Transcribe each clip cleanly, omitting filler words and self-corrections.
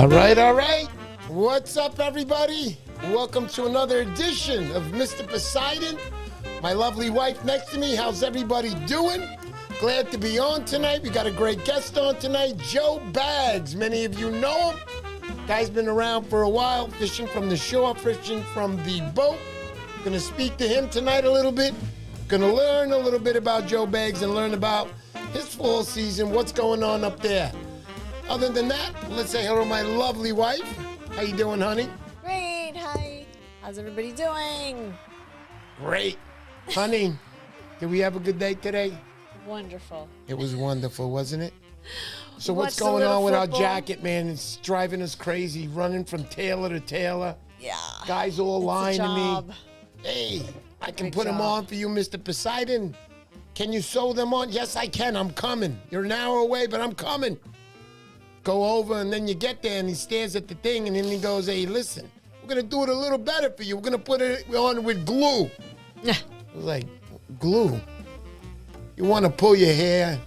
All right. What's up, everybody? Welcome to another edition of Mr. Poseidon. My lovely wife next to me. How's everybody doing? Glad to be on tonight. We got a great guest on tonight, Joe BAGGS. Many of you know him. Guy's been around for a while, fishing from the shore, fishing from the boat. Gonna speak to him tonight a little bit. Gonna learn a little bit about Joe BAGGS and learn about his fall season, what's going on up there. Other than that, let's say hello to my lovely wife. How you doing, honey? Great. Hi. How's everybody doing? Great. Honey, did we have a good day today? Wonderful. It was wonderful, wasn't it? So what's Watched a going little on with our football. jacket, man? It's driving us crazy, running from tailor to tailor. Yeah. Guys all It's a lying to job. me. Hey, I can Big put them job. on for you, Mr. Poseidon. Can you sew them on? Yes, I can. I'm coming. You're an hour away, but I'm coming. Go over, and then you get there, and he stares at the thing, and then he goes, hey, listen, we're going to do it a little better for you. We're going to put it on with glue. Yeah. I was like, glue? You want to pull your hair?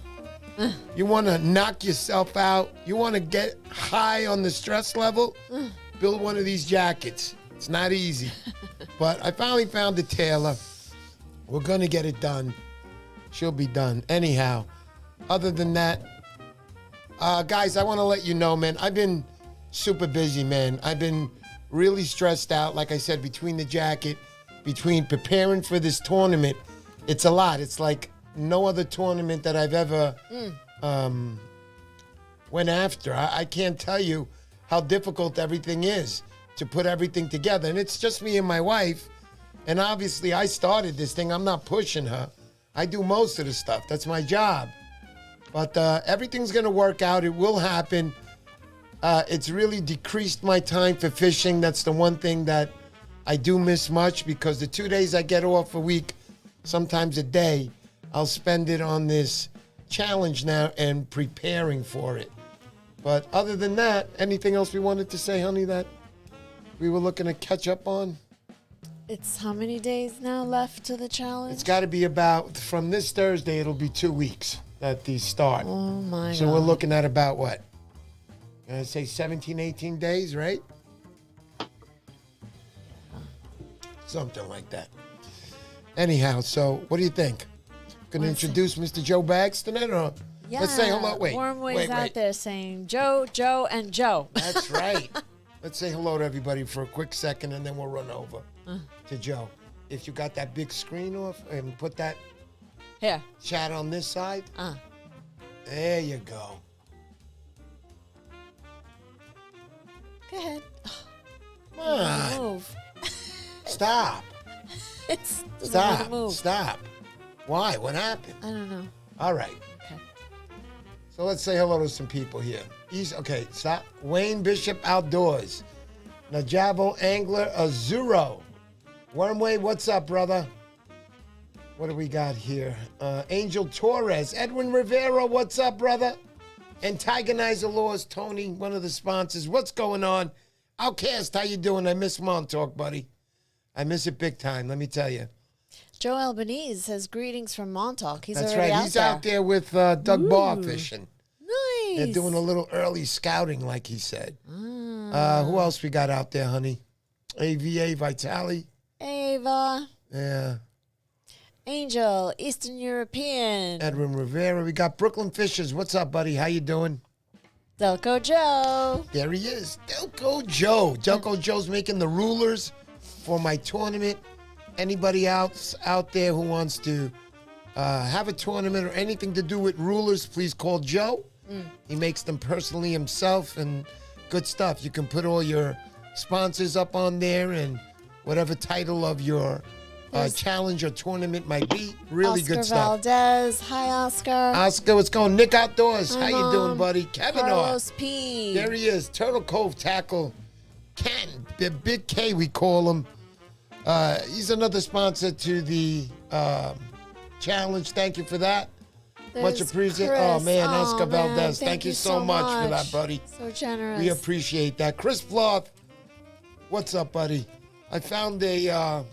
You want to knock yourself out? You want to get high on the stress level? Build one of these jackets. It's not easy. But I finally found a tailor. We're going to get it done. She'll be done. Anyhow, other than that, guys, I want to let you know, man, I've been super busy, man. I've been really stressed out, like I said, between the jacket, between preparing for this tournament. It's a lot. It's like no other tournament that I've ever went after. I can't tell you how difficult everything is to put everything together. And it's just me and my wife. And obviously, I started this thing. I'm not pushing her. I do most of the stuff. That's my job. But everything's going to work out. It will happen. It's really decreased my time for fishing. That's the one thing that I do miss much, because the 2 days I get off a week, sometimes a day, I'll spend it on this challenge now and preparing for it. But other than that, anything else we wanted to say, honey, that we were looking to catch up on? It's how many days now left to the challenge? It's got to be about, from this Thursday, it'll be 2 weeks that these start. Oh, my So God. we're looking at about what? I say 17, 18 days, right? Something like that. Anyhow, so what do you think? Going to introduce Mr. Joe BAGGS tonight? Or Yeah. let's say hello. Wait. Warmways out there saying Joe, Joe, and Joe. That's right. Let's say hello to everybody for a quick second, and then we'll run over to Joe. If you got that big screen off, and put that Here. chat on this side. There you go. Go ahead. Come on. Move. Stop. It's doesn't want to move. Stop. Why? What happened? I don't know. All right. Okay. So let's say hello to some people here. Okay, stop. Wayne Bishop Outdoors. Najabo Angler Azuro. Wormway, what's up, brother? What do we got here? Angel Torres. Edwin Rivera, what's up, brother? And Tigerizer Laws, Tony, one of the sponsors. What's going on? Outcast, how you doing? I miss Montauk, buddy. I miss it big time, let me tell you. Joe Albanese says greetings from Montauk. He's That's already right. out He's there. out there with Doug Barr fishing. Nice. They're doing a little early scouting, like he said. Who else we got out there, honey? AVA Vitali. Ava. Yeah. Angel, Eastern European. Edwin Rivera. We got Brooklyn Fishers. What's up, buddy? How you doing? Delco Joe. There he is. Delco Joe. Delco Joe's making the rulers for my tournament. Anybody else out there who wants to have a tournament or anything to do with rulers, please call Joe. He makes them personally himself, and good stuff. You can put all your sponsors up on there and whatever title of your challenge or tournament might be. Really Oscar good stuff. Valdez. Hi, Oscar. Oscar, what's going on? Nick Outdoors. Hi, How you doing, Mom. buddy? Kevin Carlos Orr. P. There he is. Turtle Cove Tackle. Ken. Big K, we call him. He's another sponsor to the challenge. Thank you for that. Much There's appreciated. Chris. Oh, man, Oh, Oscar man. Valdez. Thank you so much for that, buddy. So generous. We appreciate that. Chris Bloth. What's up, buddy? I found a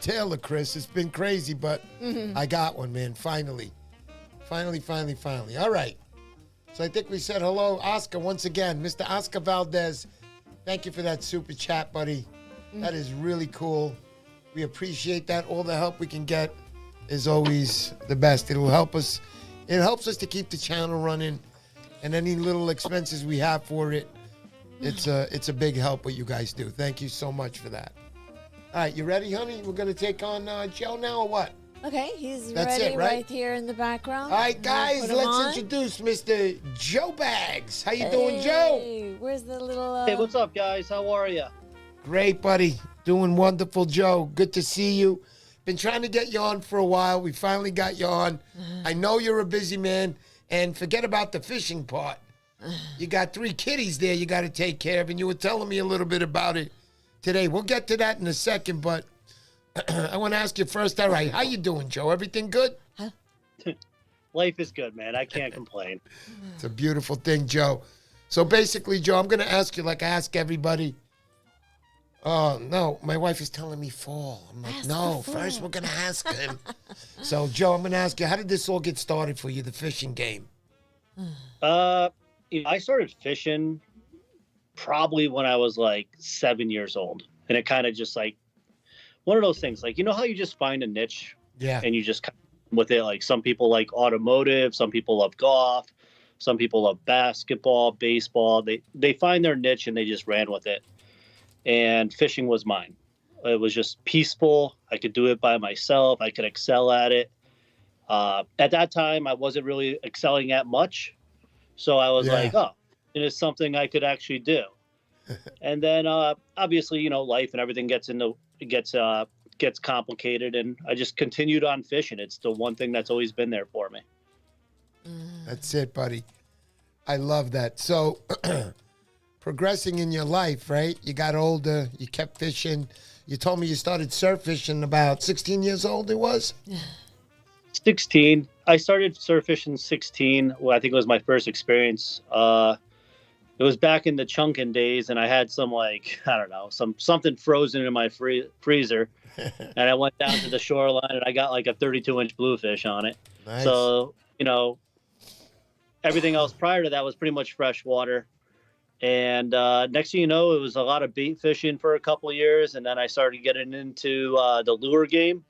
tailor, Chris. It's been crazy, but I got one, man. Finally. All right. So I think we said hello, Oscar, once again. Mr. Oscar Valdez, thank you for that super chat, buddy. That is really cool. We appreciate that. All the help we can get is always the best. It'll help us. It helps us to keep the channel running, and any little expenses we have for it, it's a big help what you guys do. Thank you so much for that. All right, you ready, honey? We're going to take on Joe now or what? Okay, he's That's ready it, right? right here in the background. All right, guys, Put him let's on. introduce Mr. Joe Baggs. How you doing, Joe? Hey, where's the little... Hey, what's up, guys? How are you? Great, buddy. Doing wonderful, Joe. Good to see you. Been trying to get you on for a while. We finally got you on. I know you're a busy man, and forget about the fishing part. You got 3 kitties there you got to take care of, and you were telling me a little bit about it today. We'll get to that in a second, but I want to ask you first, all right, how you doing, Joe? Everything good? Life is good, man. I can't complain. It's a beautiful thing, Joe. So basically, Joe, I'm going to ask you like I ask everybody. Oh, no, my wife is telling me fall. I'm like, Ask no, the first fool. we're going to ask him. So, Joe, I'm going to ask you, how did this all get started for you, the fishing game? I started fishing probably when I was like 7 years old. And it kind of just like one of those things, like, you know how you just find a niche Yeah. and you just come with it? Like some people like automotive, some people love golf, some people love basketball, baseball. They find their niche and they just ran with it. And fishing was mine. It was just peaceful. I could do it by myself. I could excel at it. At that time, I wasn't really excelling at much. So I was Yeah. like, oh, it is something I could actually do. And then obviously, you know, life and everything gets complicated. And I just continued on fishing. It's the one thing that's always been there for me. That's it, buddy. I love that. So, progressing in your life, right? You got older, you kept fishing. You told me you started surf fishing about 16 years old, it was? 16. I started surf fishing 16. Well, I think it was my first experience. It was back in the chunkin days, and I had some like I don't know, something frozen in my freezer, and I went down to the shoreline and I got like a 32-inch bluefish on it. Nice. So you know, everything else prior to that was pretty much freshwater. And next thing you know, it was a lot of bait fishing for a couple of years, and then I started getting into the lure game.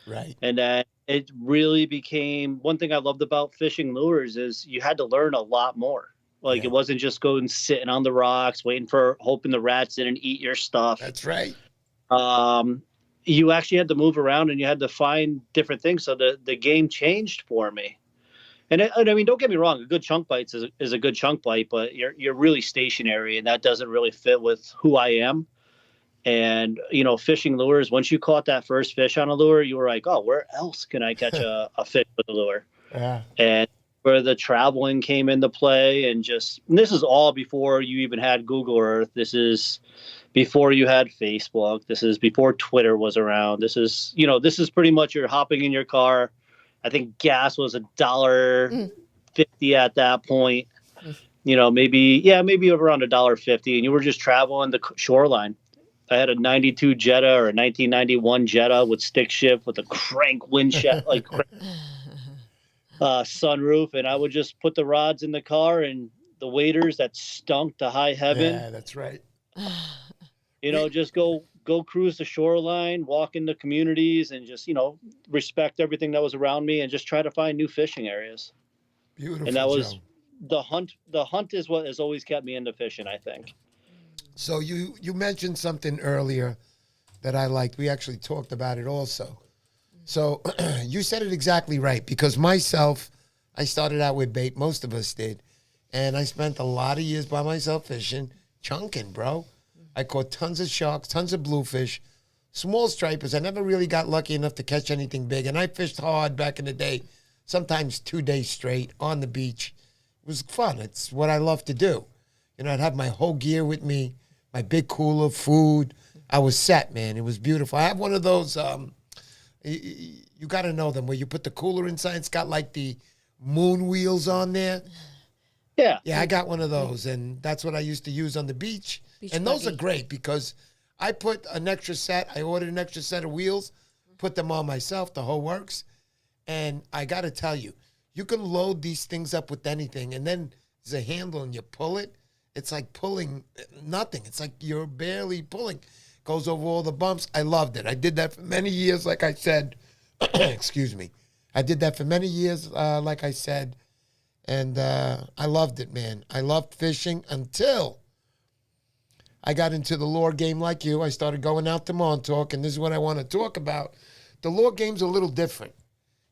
Right. And then it really became one thing I loved about fishing lures is you had to learn a lot more. Like It wasn't just going sitting on the rocks, hoping the rats didn't eat your stuff. That's right. You actually had to move around and you had to find different things. So the game changed for me. And I mean, don't get me wrong, a good chunk bite is a good chunk bite, but you're really stationary, and that doesn't really fit with who I am. And, you know, fishing lures, once you caught that first fish on a lure, you were like, oh, where else can I catch a fish with a lure? Yeah. And where the traveling came into play, and this is all before you even had Google Earth. This is before you had Facebook. This is before Twitter was around. This is pretty much you're hopping in your car. I think gas was $1.50 at that point. You know, maybe around $1.50, and you were just traveling the shoreline. I had a 92 Jetta or a 1991 Jetta with stick shift with a crank windshield, sunroof, and I would just put the rods in the car and the waders that stunk to high heaven. Yeah, that's right. You know, just go cruise the shoreline, walk into communities, and just, you know, respect everything that was around me and just try to find new fishing areas. Beautiful, And that was Joe. the hunt. The hunt is what has always kept me into fishing, I think. So you mentioned something earlier that I liked. We actually talked about it also. So you said it exactly right, because myself, I started out with bait. Most of us did. And I spent a lot of years by myself fishing, chunking, bro. I caught tons of sharks, tons of bluefish, small stripers. I never really got lucky enough to catch anything big. And I fished hard back in the day, sometimes 2 days straight on the beach. It was fun. It's what I love to do. You know, I'd have my whole gear with me, my big cooler, food. I was set, man. It was beautiful. I have one of those, you got to know them, where you put the cooler inside. It's got like the moon wheels on there. Yeah. Yeah, I got one of those, and that's what I used to use on the beach. Beach And those buggy. are great because I put an extra set. I ordered an extra set of wheels, put them on myself, the whole works. And I got to tell you, you can load these things up with anything and then there's a handle and you pull it. It's like pulling nothing. It's like you're barely pulling. Goes over all the bumps. I loved it. I did that for many years, like I said. Excuse me. I did that for many years, like I said. And I loved it, man. I loved fishing until I got into the lure game like you. I started going out to Montauk, and this is what I want to talk about. The lure game's a little different.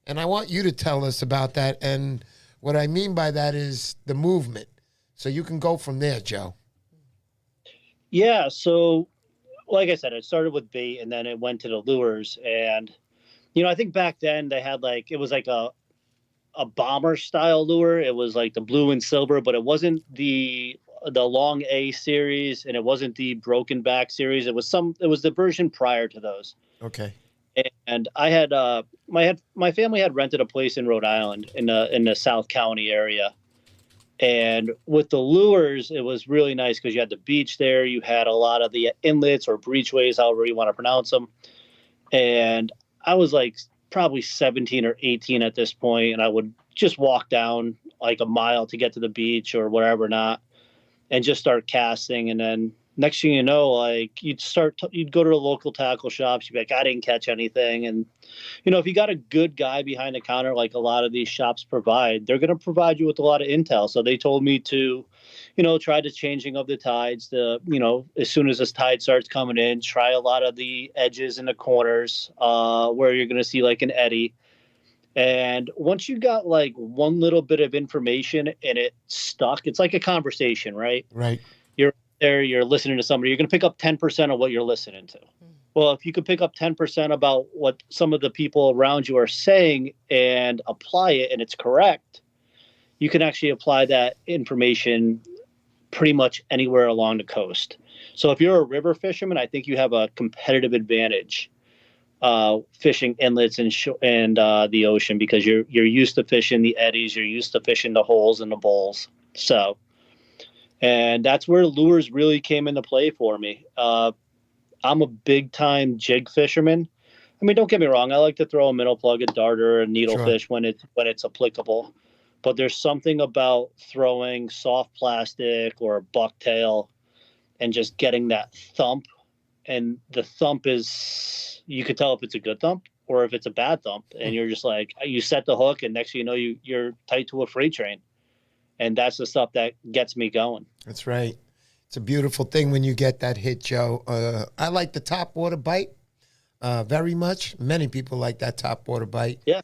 And I want you to tell us about that. And what I mean by that is the movement. So you can go from there, Joe. Yeah, so like I said, it started with bait and then it went to the lures. And, I think back then they had it was like a bomber style lure. It was like the blue and silver, but it wasn't the long A series and it wasn't the broken back series. It was the version prior to those. Okay. And I had my family had rented a place in Rhode Island in the South County area. And with the lures, it was really nice because you had the beach there. You had a lot of the inlets or breachways, however you want to pronounce them. And I was probably 17 or 18 at this point, and I would just walk down a mile to get to the beach or whatever not, and just start casting. And then next thing you know, you'd go to the local tackle shops. You'd be like, I didn't catch anything. And, if you got a good guy behind the counter, like a lot of these shops provide, they're going to provide you with a lot of intel. So they told me to, try the changing of the tides, as soon as this tide starts coming in, try a lot of the edges and the corners, where you're going to see an eddy. And once you got one little bit of information and it stuck, it's like a conversation, right? Right. You're listening to somebody, you're going to pick up 10% of what you're listening to. Well, if you could pick up 10% about what some of the people around you are saying and apply it and it's correct, you can actually apply that information pretty much anywhere along the coast. So if you're a river fisherman, I think you have a competitive advantage fishing inlets and the ocean because you're used to fishing the eddies, you're used to fishing the holes and the bowls. So, and that's where lures really came into play for me. I'm a big time jig fisherman. I mean, don't get me wrong. I like to throw a minnow plug, a darter, a needlefish when it's applicable. But there's something about throwing soft plastic or a bucktail and just getting that thump. And the thump you could tell if it's a good thump or if it's a bad thump. And you're just you set the hook and next thing you know, you're tight to a freight train. And that's the stuff that gets me going. That's right. It's a beautiful thing when you get that hit, Joe. I like the top water bite very much. Many people like that top water bite. Yeah.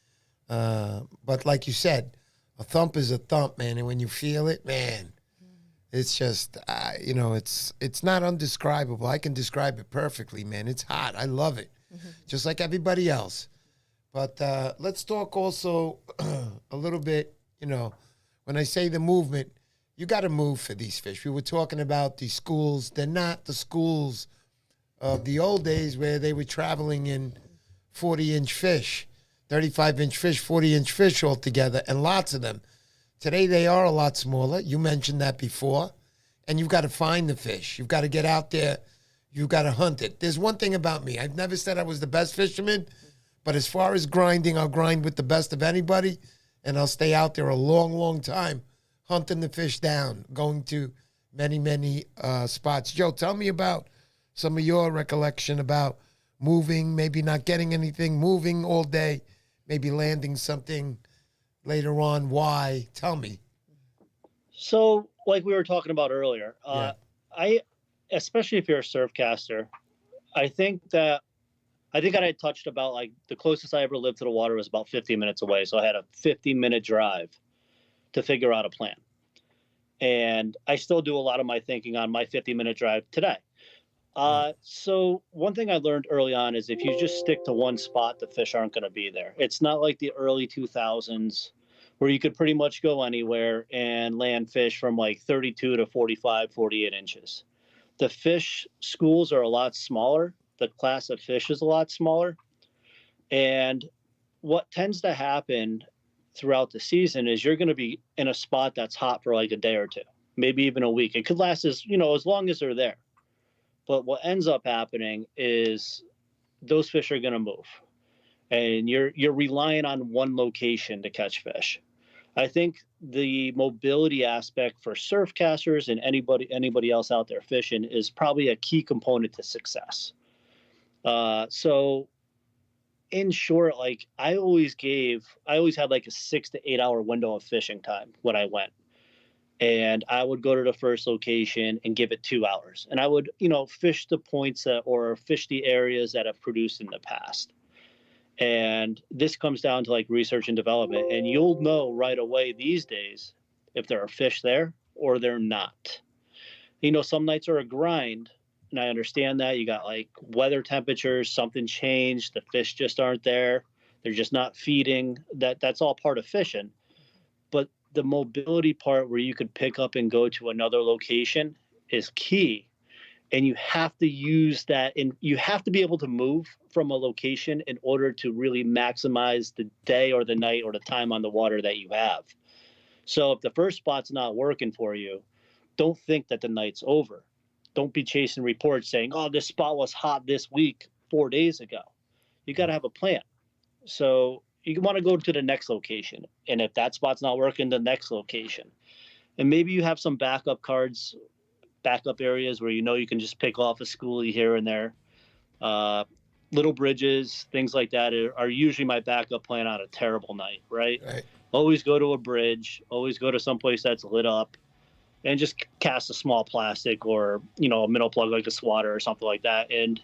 But like you said, a thump is a thump, man. And when you feel it, man, it's just, it's not undescribable. I can describe it perfectly, man. It's hot. I love it, just like everybody else. But let's talk also a little bit, when I say the movement, you got to move for these fish. We were talking about these schools. They're not the schools of the old days where they were traveling in 40-inch fish, 35-inch fish, 40-inch fish altogether, and lots of them. Today they are a lot smaller. You mentioned that before. And you've got to find the fish. You've got to get out there. You've got to hunt it. There's one thing about me. I've never said I was the best fisherman, but as far as grinding, I'll grind with the best of anybody, and I'll stay out there a long, long time hunting the fish down, going to many, many spots. Joe, tell me about some of your recollection about moving, maybe not getting anything, moving all day, maybe landing something later on. Why? Tell me. So, like we were talking about earlier, especially if you're a surfcaster, I think I had touched about the closest I ever lived to the water was about 50 minutes away. So I had a 50-minute drive to figure out a plan. And I still do a lot of my thinking on my 50-minute drive today. So one thing I learned early on is if you just stick to one spot, the fish aren't going to be there. It's not like the early 2000s where you could pretty much go anywhere and land fish from 32 to 45, 48 inches. The fish schools are a lot smaller. The class of fish is a lot smaller. And what tends to happen throughout the season is you're going to be in a spot that's hot for a day or two, maybe even a week. It could last as long as they're there. But what ends up happening is those fish are going to move, and you're relying on one location to catch fish. I think the mobility aspect for surfcasters and anybody else out there fishing is probably a key component to success. So in short, like I always had like a 6 to 8 hour window of fishing time when I went. And I would go to the first location and give it 2 hours. And I would, fish the points or fish the areas that have produced in the past. And this comes down to like research and development. And you'll know right away these days if there are fish there or they're not. Some nights are a grind. And I understand that. You got like weather temperatures, something changed, the fish just aren't there. They're just not feeding. That's all part of fishing. But the mobility part where you could pick up and go to another location is key. And you have to use that, and you have to be able to move from a location in order to really maximize the day or the night or the time on the water that you have. So if the first spot's not working for you, don't think that the night's over. Don't be chasing reports saying, oh, this spot was hot this week 4 days ago. You got to have a plan. So you want to go to the next location. And if that spot's not working, the next location. And maybe you have some backup cards, backup areas where you can just pick off a schoolie here and there. Little bridges, things like that are usually my backup plan on a terrible night, right? Always go to a bridge, always go to someplace that's lit up, and just cast a small plastic or, a minnow plug like a swatter or something like that. And,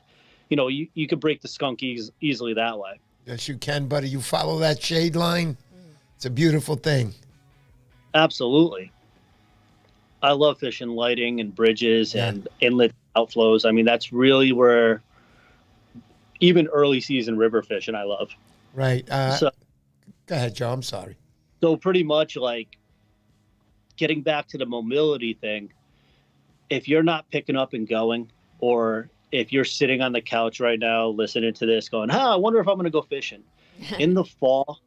you could break the skunk easily that way. Yes, you can, buddy. You follow that shade line. It's a beautiful thing. Absolutely. I love fishing lighting and bridges and inlet outflows. I mean, that's really where even early season river fishing I love. Right. So, go ahead, Joe. I'm sorry. So pretty much like getting back to the mobility thing, if you're not picking up and going, or if you're sitting on the couch right now listening to this going, I wonder if I'm going to go fishing. In the fall,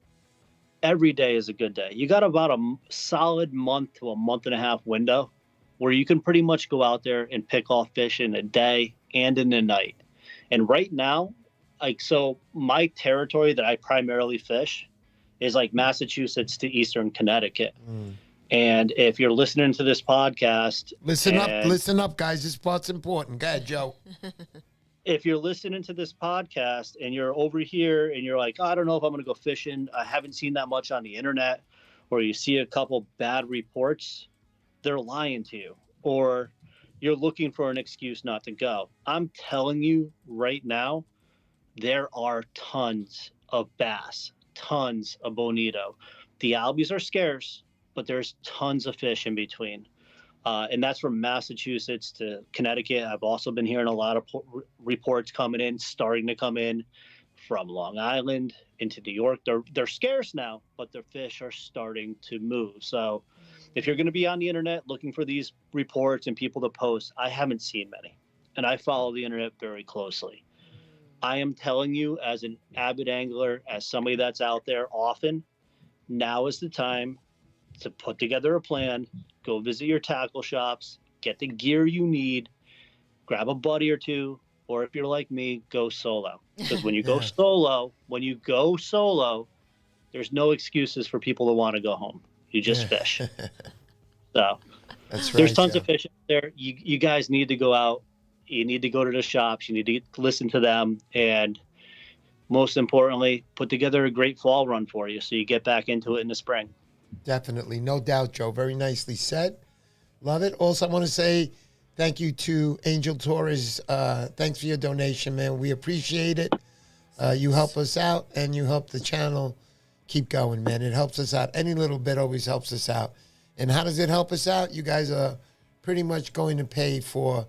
every day is a good day. You got about a solid month to a month and a half window where you can pretty much go out there and pick off fish in a day and in the night. And right now, so my territory that I primarily fish is like Massachusetts to Eastern Connecticut. And if you're listening to this podcast, listen up, guys. This part's important. Go ahead, Joe. If you're listening to this podcast and you're over here and you're like, I don't know if I'm going to go fishing, I haven't seen that much on the internet, or you see a couple bad reports, they're lying to you, or you're looking for an excuse not to go. I'm telling you right now, there are tons of bass, tons of bonito. The albies are scarce, but there's tons of fish in between. And that's from Massachusetts to Connecticut. I've also been hearing a lot of reports starting to come in from Long Island into New York. They're scarce now, but their fish are starting to move. So if you're going to be on the internet looking for these reports and people to post, I haven't seen many. And I follow the internet very closely. I am telling you, as an avid angler, as somebody that's out there often, now is the time to put together a plan, go visit your tackle shops, get the gear you need, grab a buddy or two, or if you're like me, go solo. Because when you go solo, there's no excuses for people to want to go home. You just fish. So that's right, there's tons of fish out there. You guys need to go out. You need to go to the shops. You need to listen to them. And most importantly, put together a great fall run for you so you get back into it in the spring. Definitely. No doubt, Joe. Very nicely said. Love it. Also, I want to say thank you to Angel Torres. Thanks for your donation, man. We appreciate it. You help us out, and you help the channel keep going, man. It helps us out. Any little bit always helps us out. And how does it help us out? You guys are pretty much going to pay for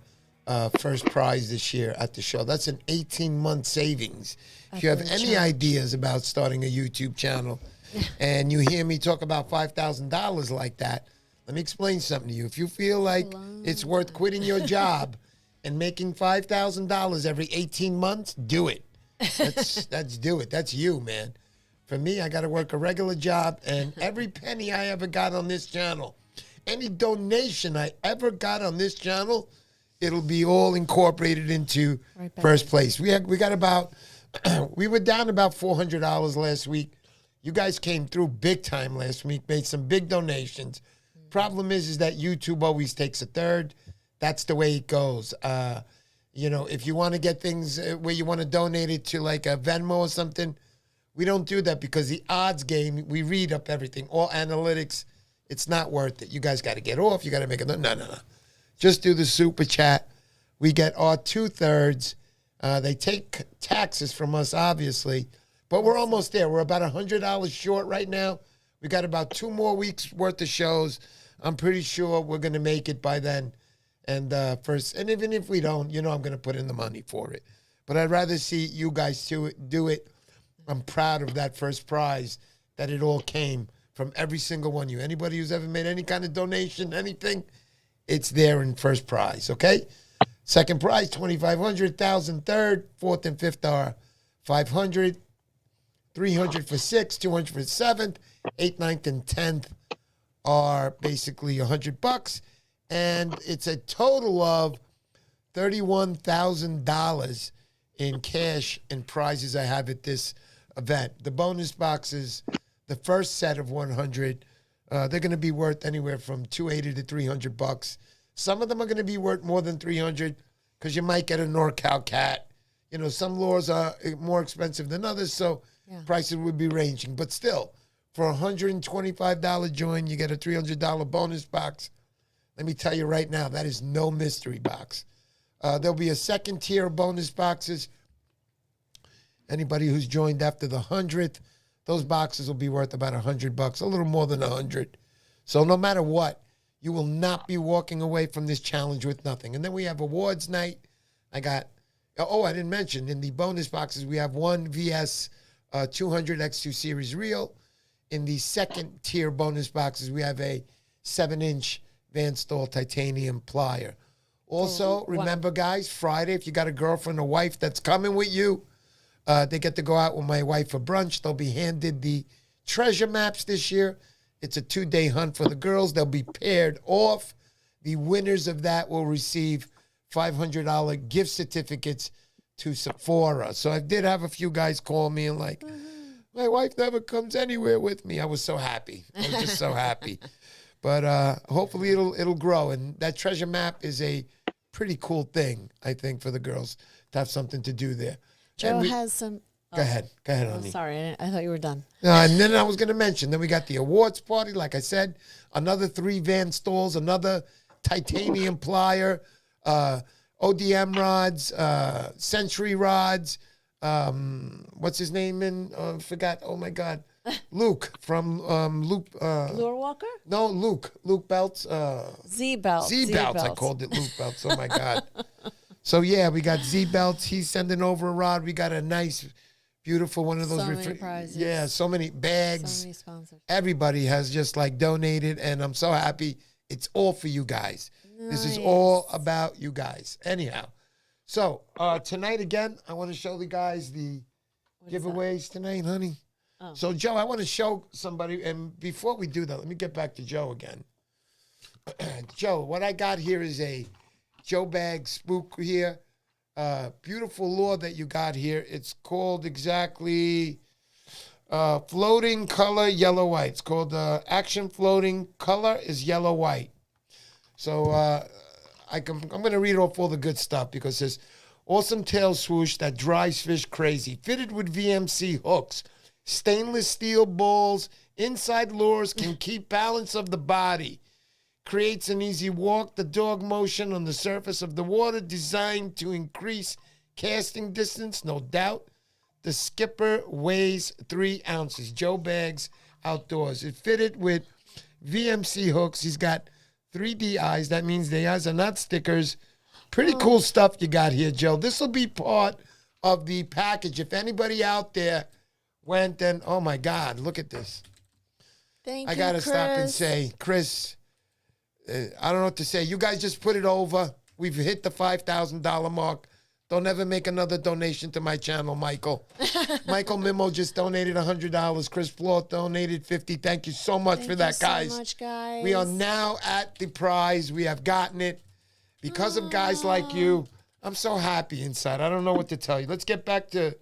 first prize this year at the show. That's an 18-month savings. If you have any ideas about starting a YouTube channel, and you hear me talk about $5,000 like that, let me explain something to you. If you feel like it's worth quitting your job and making $5,000 every 18 months, do it. Let's do it. That's you, man. For me, I got to work a regular job, and every penny I ever got on this channel, any donation I ever got on this channel, it'll be all incorporated into first place. We got about, we were down about $400 last week. You guys came through big time last week, made some big donations. Problem is that YouTube always takes a third. That's the way it goes. You know, if you want to get things where you want to donate it to like a Venmo or something, we don't do that because the odds game, we read up everything, all analytics. It's not worth it. You guys got to get off. You got to make no. Just do the super chat. We get our 2/3. They take taxes from us, obviously, but we're almost there. We're about $100 short right now. We got about 2 more weeks worth of shows. I'm pretty sure we're going to make it by then. And and even if we don't, you know, I'm going to put in the money for it. But I'd rather see you guys do it. I'm proud of that first prize, that it all came from every single one of you. Anybody who's ever made any kind of donation, anything, it's there in first prize, okay? Second prize, $2,500, 1,000 third, fourth and fifth are 500, 300 for sixth, 200 for seventh, eighth, ninth, and 10th are basically $100, and it's a total of $31,000 in cash and prizes I have at this event. The bonus boxes, the first set of 100, they're going to be worth anywhere from $280 to $300. Some of them are going to be worth more than $300 because you might get a NorCal cat. You know, some lures are more expensive than others, so prices would be ranging. But still, for a $125 join, you get a $300 bonus box. Let me tell you right now, that is no mystery box. There'll be a second tier of bonus boxes. Anybody who's joined after the 100th, those boxes will be worth about $100, a little more than 100. So no matter what, you will not be walking away from this challenge with nothing. And then we have awards night. I didn't mention, in the bonus boxes, we have one VS 200 X2 Series reel. In the second tier bonus boxes, we have a 7-inch Van Staal titanium plier. Also, remember, guys, Friday, if you got a girlfriend or wife that's coming with you, they get to go out with my wife for brunch. They'll be handed the treasure maps this year. It's a 2-day hunt for the girls. They'll be paired off. The winners of that will receive $500 gift certificates to Sephora. So I did have a few guys call me and like, my wife never comes anywhere with me. I was so happy. I was just so happy. But hopefully it'll grow. And that treasure map is a pretty cool thing, I think, for the girls to have something to do there. Joe has some... Go ahead, honey. Sorry, I thought you were done. And then I was going to mention, then we got the awards party, like I said, another 3 Van Staals, another titanium plier, ODM rods, Century rods, what's his name? Forgot, oh my God. Luke from Lure Walker? No, Luke Belts. Z Belts. Z Belts. I called it Luke Belts. Oh my God. So yeah, we got Z Belts. He's sending over a rod. We got a nice, beautiful one of those. So many prizes. Yeah, so many bags. So many sponsors. Everybody has just like donated, and I'm so happy. It's all for you guys. Nice. This is all about you guys. Anyhow, so tonight again, I want to show the guys the giveaways tonight, honey. Oh. So Joe, I want to show somebody, and before we do that, let me get back to Joe again. Joe, what I got here is a Joe Bag spook here. Beautiful lure that you got here. It's called exactly Floating Color Yellow White. It's called Action Floating Color is Yellow White. So I'm going to read off all the good stuff because it says, awesome tail swoosh that drives fish crazy. Fitted with VMC hooks. Stainless steel balls. Inside lures can keep balance of the body. Creates an easy walk the dog motion on the surface of the water, designed to increase casting distance, no doubt. The skipper weighs 3 ounces. Joe Bags Outdoors. It's fitted with VMC hooks. He's got 3D eyes. That means the eyes are not stickers. Pretty cool stuff you got here, Joe. This will be part of the package. If anybody out there went and, oh my God, look at this. Thank you, I got to stop and say, Chris, I don't know what to say. You guys just put it over. We've hit the $5,000 mark. Don't ever make another donation to my channel, Michael. Michael Mimo just donated $100. Chris Floth donated $50. Thank you so much for that, guys. Thank you so much, guys. We are now at the prize. We have gotten it. Because of guys like you, I'm so happy inside. I don't know what to tell you. Let's get back to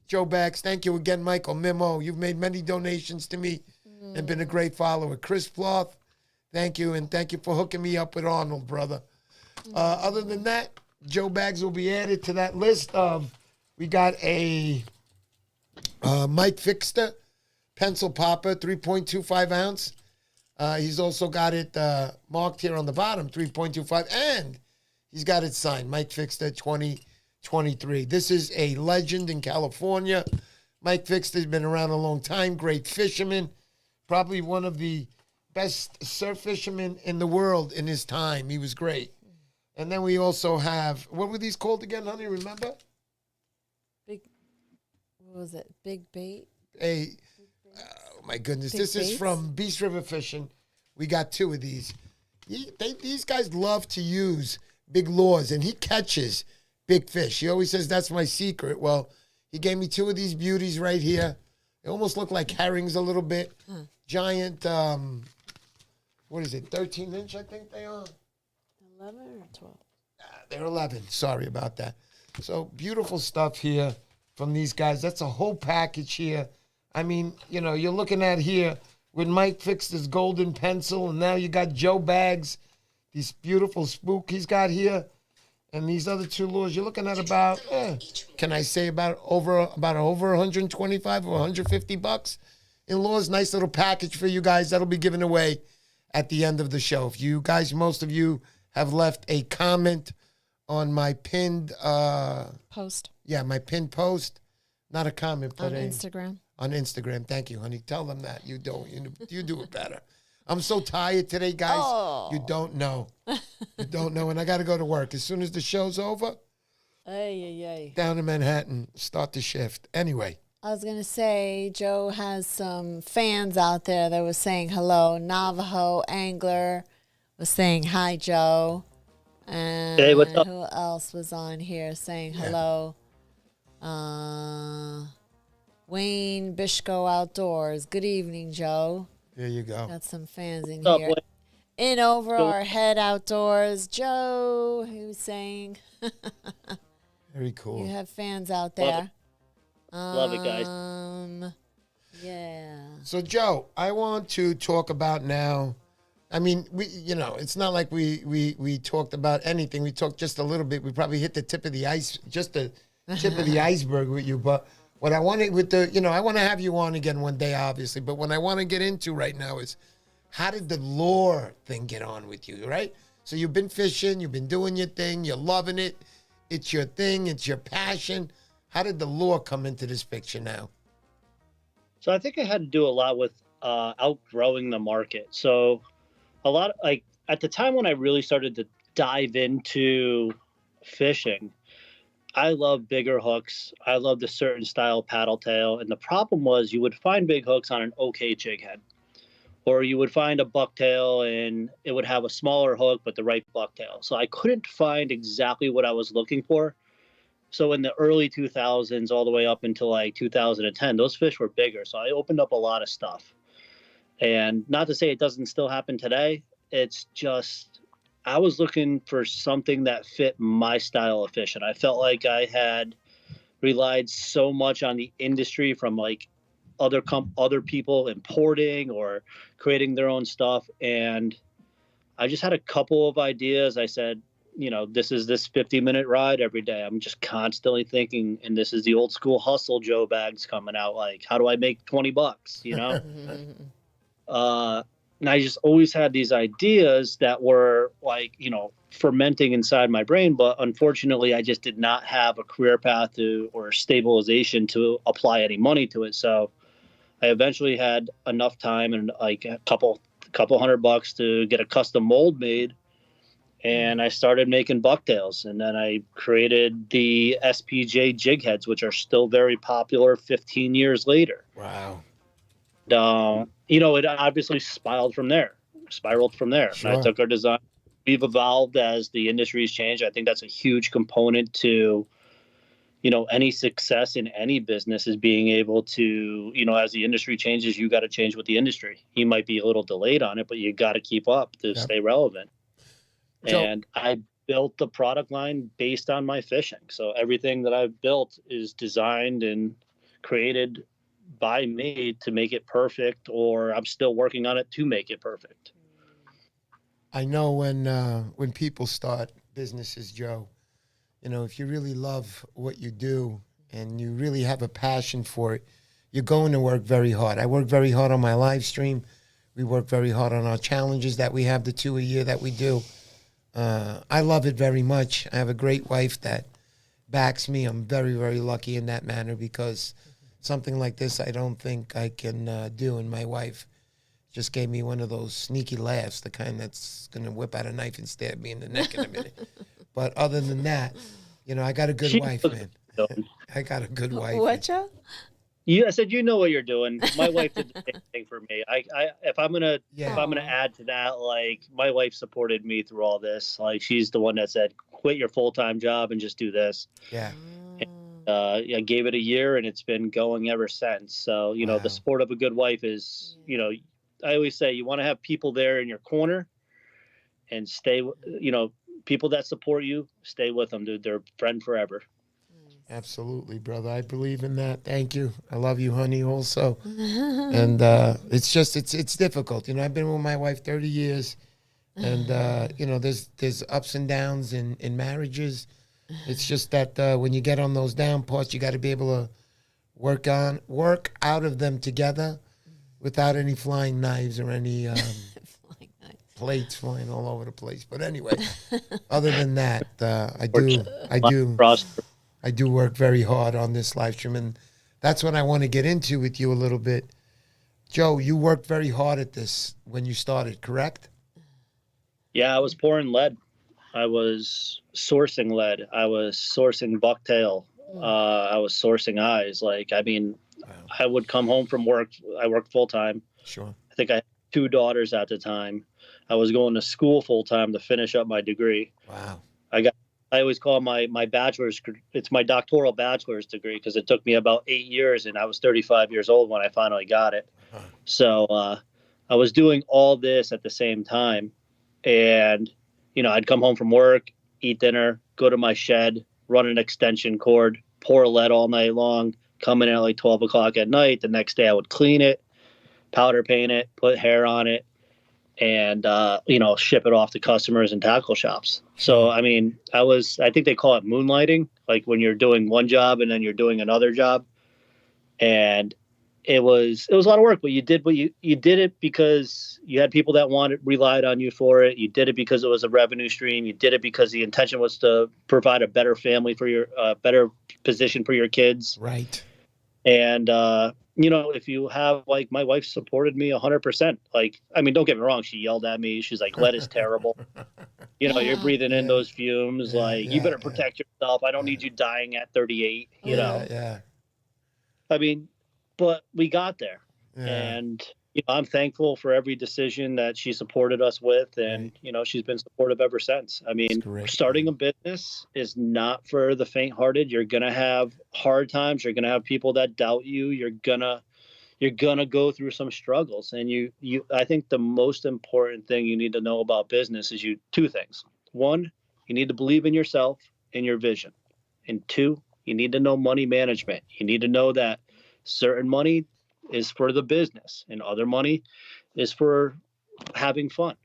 Joe Baggs, thank you again, Michael Mimo. You've made many donations to me and been a great follower. Chris Floth, thank you, and thank you for hooking me up with Arnold, brother. Other than that, Joe Baggs will be added to that list of, we got a Mike Fixter pencil popper, 3.25 ounce. He's also got it marked here on the bottom, 3.25, and he's got it signed, Mike Fixter 2023. This is a legend in California. Mike Fixter's been around a long time, great fisherman, probably one of the best surf fishermen in the world in his time. He was great. And then we also have, what were these called again, honey, remember? What was it? Big bait? Oh, my goodness. Big This baits? is from Beast River Fishing. We got two of these. These guys love to use big lures, and he catches big fish. He always says, that's my secret. Well, he gave me two of these beauties right here. They almost look like herrings a little bit. Giant, what is it, 13-inch, I think they are? 11 or 12? They're 11. Sorry about that. So beautiful stuff here from these guys. That's a whole package here. I mean, you know, you're looking at here with Mike Fixter's golden pencil, and now you got Joe Baggs, these beautiful spook he's got here, and these other two lures. You're looking at about, can I say about over 125 or 150 bucks in lures. Nice little package for you guys. That'll be given away at the end of the show. If you guys, most of you have left a comment on my pinned Post. Yeah, my pinned post. Not a comment, but On Instagram. On Instagram. Thank you, honey. Tell them that. You don't. You do it better. I'm so tired today, guys. Oh. You don't know. You don't know. And I got to go to work. As soon as the show's over, down in Manhattan, start the shift. Anyway. I was going to say, Joe has some fans out there that was saying hello. Navajo Angler was saying hi, Joe. And hey, what's up? who else was on here saying hello? Wayne Bishko Outdoors. Good evening, Joe. There you go. Got some fans in What's up, here. Wayne? In over our head outdoors, Joe, who's saying. Very cool. You have fans out there. Love it, guys. Yeah. So, Joe, I want to talk about now. I mean, it's not like we talked about anything. We talked just a little bit. We probably hit the tip of the ice, just the tip of the iceberg with you. But what I wanted I want to have you on again one day, obviously. But what I want to get into right now is, how did the lure thing get on with you, right? So you've been fishing, you've been doing your thing, you're loving it. It's your thing, it's your passion. How did the lure come into this picture now? So I think it had to do a lot with outgrowing the market. So a lot, like at the time when I really started to dive into fishing, I love bigger hooks. I loved a certain style paddle tail. And the problem was you would find big hooks on an okay jig head. Or you would find a bucktail and it would have a smaller hook, but the right bucktail. So I couldn't find exactly what I was looking for. So in the early 2000s, all the way up until like 2010, those fish were bigger. So I opened up a lot of stuff. And not to say it doesn't still happen today. It's just, I was looking for something that fit my style of fishing. I felt like I had relied so much on the industry from like other people importing or creating their own stuff. And I just had a couple of ideas. I said, this is this 50-minute ride every day. I'm just constantly thinking, and this is the old school hustle Joe Baggs coming out. Like, how do I make $20, And I just always had these ideas that were like, fermenting inside my brain. But unfortunately, I just did not have a career path or stabilization to apply any money to it. So I eventually had enough time and like a couple $100 to get a custom mold made. And I started making bucktails, and then I created the SPJ jig heads, which are still very popular 15 years later. Wow. It obviously spiraled from there. Sure. And I took our design. We've evolved as the industry's changed. I think that's a huge component to, any success in any business is being able to, as the industry changes, you got to change with the industry. You might be a little delayed on it, but you got to keep up to stay relevant. And I built the product line based on my fishing. So everything that I've built is designed and created by me to make it perfect, or I'm still working on it to make it perfect. I know when people start businesses, Joe, you know, if you really love what you do and you really have a passion for it, you're going to work very hard. I work very hard on my live stream. We work very hard on our challenges that we have, the 2 a year that we do. I love it very much. I have a great wife that backs me. I'm very, very lucky in that manner, because something like this I don't think I can do. And my wife just gave me one of those sneaky laughs, the kind that's going to whip out a knife and stab me in the neck in a minute. But other than that, you know, I got a good wife, man. I got a good wife. What, Joe? I said, you know what you're doing. My wife did the same thing for me. If I'm gonna add to that, like, my wife supported me through all this. Like, she's the one that said, quit your full-time job and just do this. Yeah. And, I gave it a year, and it's been going ever since. So, you know, the support of a good wife is, you know, I always say you want to have people there in your corner, and stay, you know, people that support you, stay with them, dude. They're friend forever. Absolutely, brother. I believe in that. Thank you. I love you, honey, also. And it's just, it's difficult. You know, I've been with my wife 30 years, and, you know, there's ups and downs in marriages. It's just that when you get on those down parts, you got to be able to work out of them together without any flying knives or any plates flying all over the place. But anyway, other than that, I do work very hard on this live stream, and that's what I want to get into with you a little bit. Joe, you worked very hard at this when you started, correct? Yeah, I was pouring lead. I was sourcing lead. I was sourcing bucktail. I was sourcing eyes. Like, I mean, I would come home from work. I worked full time. Sure. I think I had 2 daughters at the time. I was going to school full time to finish up my degree. Wow. I always call my bachelor's, it's my doctoral bachelor's degree, because it took me about 8 years, and I was 35 years old when I finally got it. So I was doing all this at the same time. And, you know, I'd come home from work, eat dinner, go to my shed, run an extension cord, pour lead all night long, come in at like 12 o'clock at night. The next day I would clean it, powder paint it, put hair on it, and, you know, ship it off to customers and tackle shops. So, I mean, I think they call it moonlighting, like when you're doing one job and then you're doing another job. And it was a lot of work, but you did it because you had people that relied on you for it. You did it because it was a revenue stream. You did it because the intention was to provide a better family for your, better position for your kids. Right. And, you know, if you have, like, my wife supported me 100%. Like, I mean, don't get me wrong. She yelled at me. She's like, lead is terrible. You know, you're breathing in those fumes. You better protect yourself. I don't need you dying at 38, you know? Yeah. I mean, but we got there. And, you know, I'm thankful for every decision that she supported us with. And, you know, she's been supportive ever since. I mean, starting a business is not for the faint-hearted. You're going to have hard times. You're going to have people that doubt you. You're going to go through some struggles. And I think the most important thing you need to know about business is 2 things. 1, you need to believe in yourself and your vision. And 2, you need to know money management. You need to know that certain money is for the business and other money is for having fun.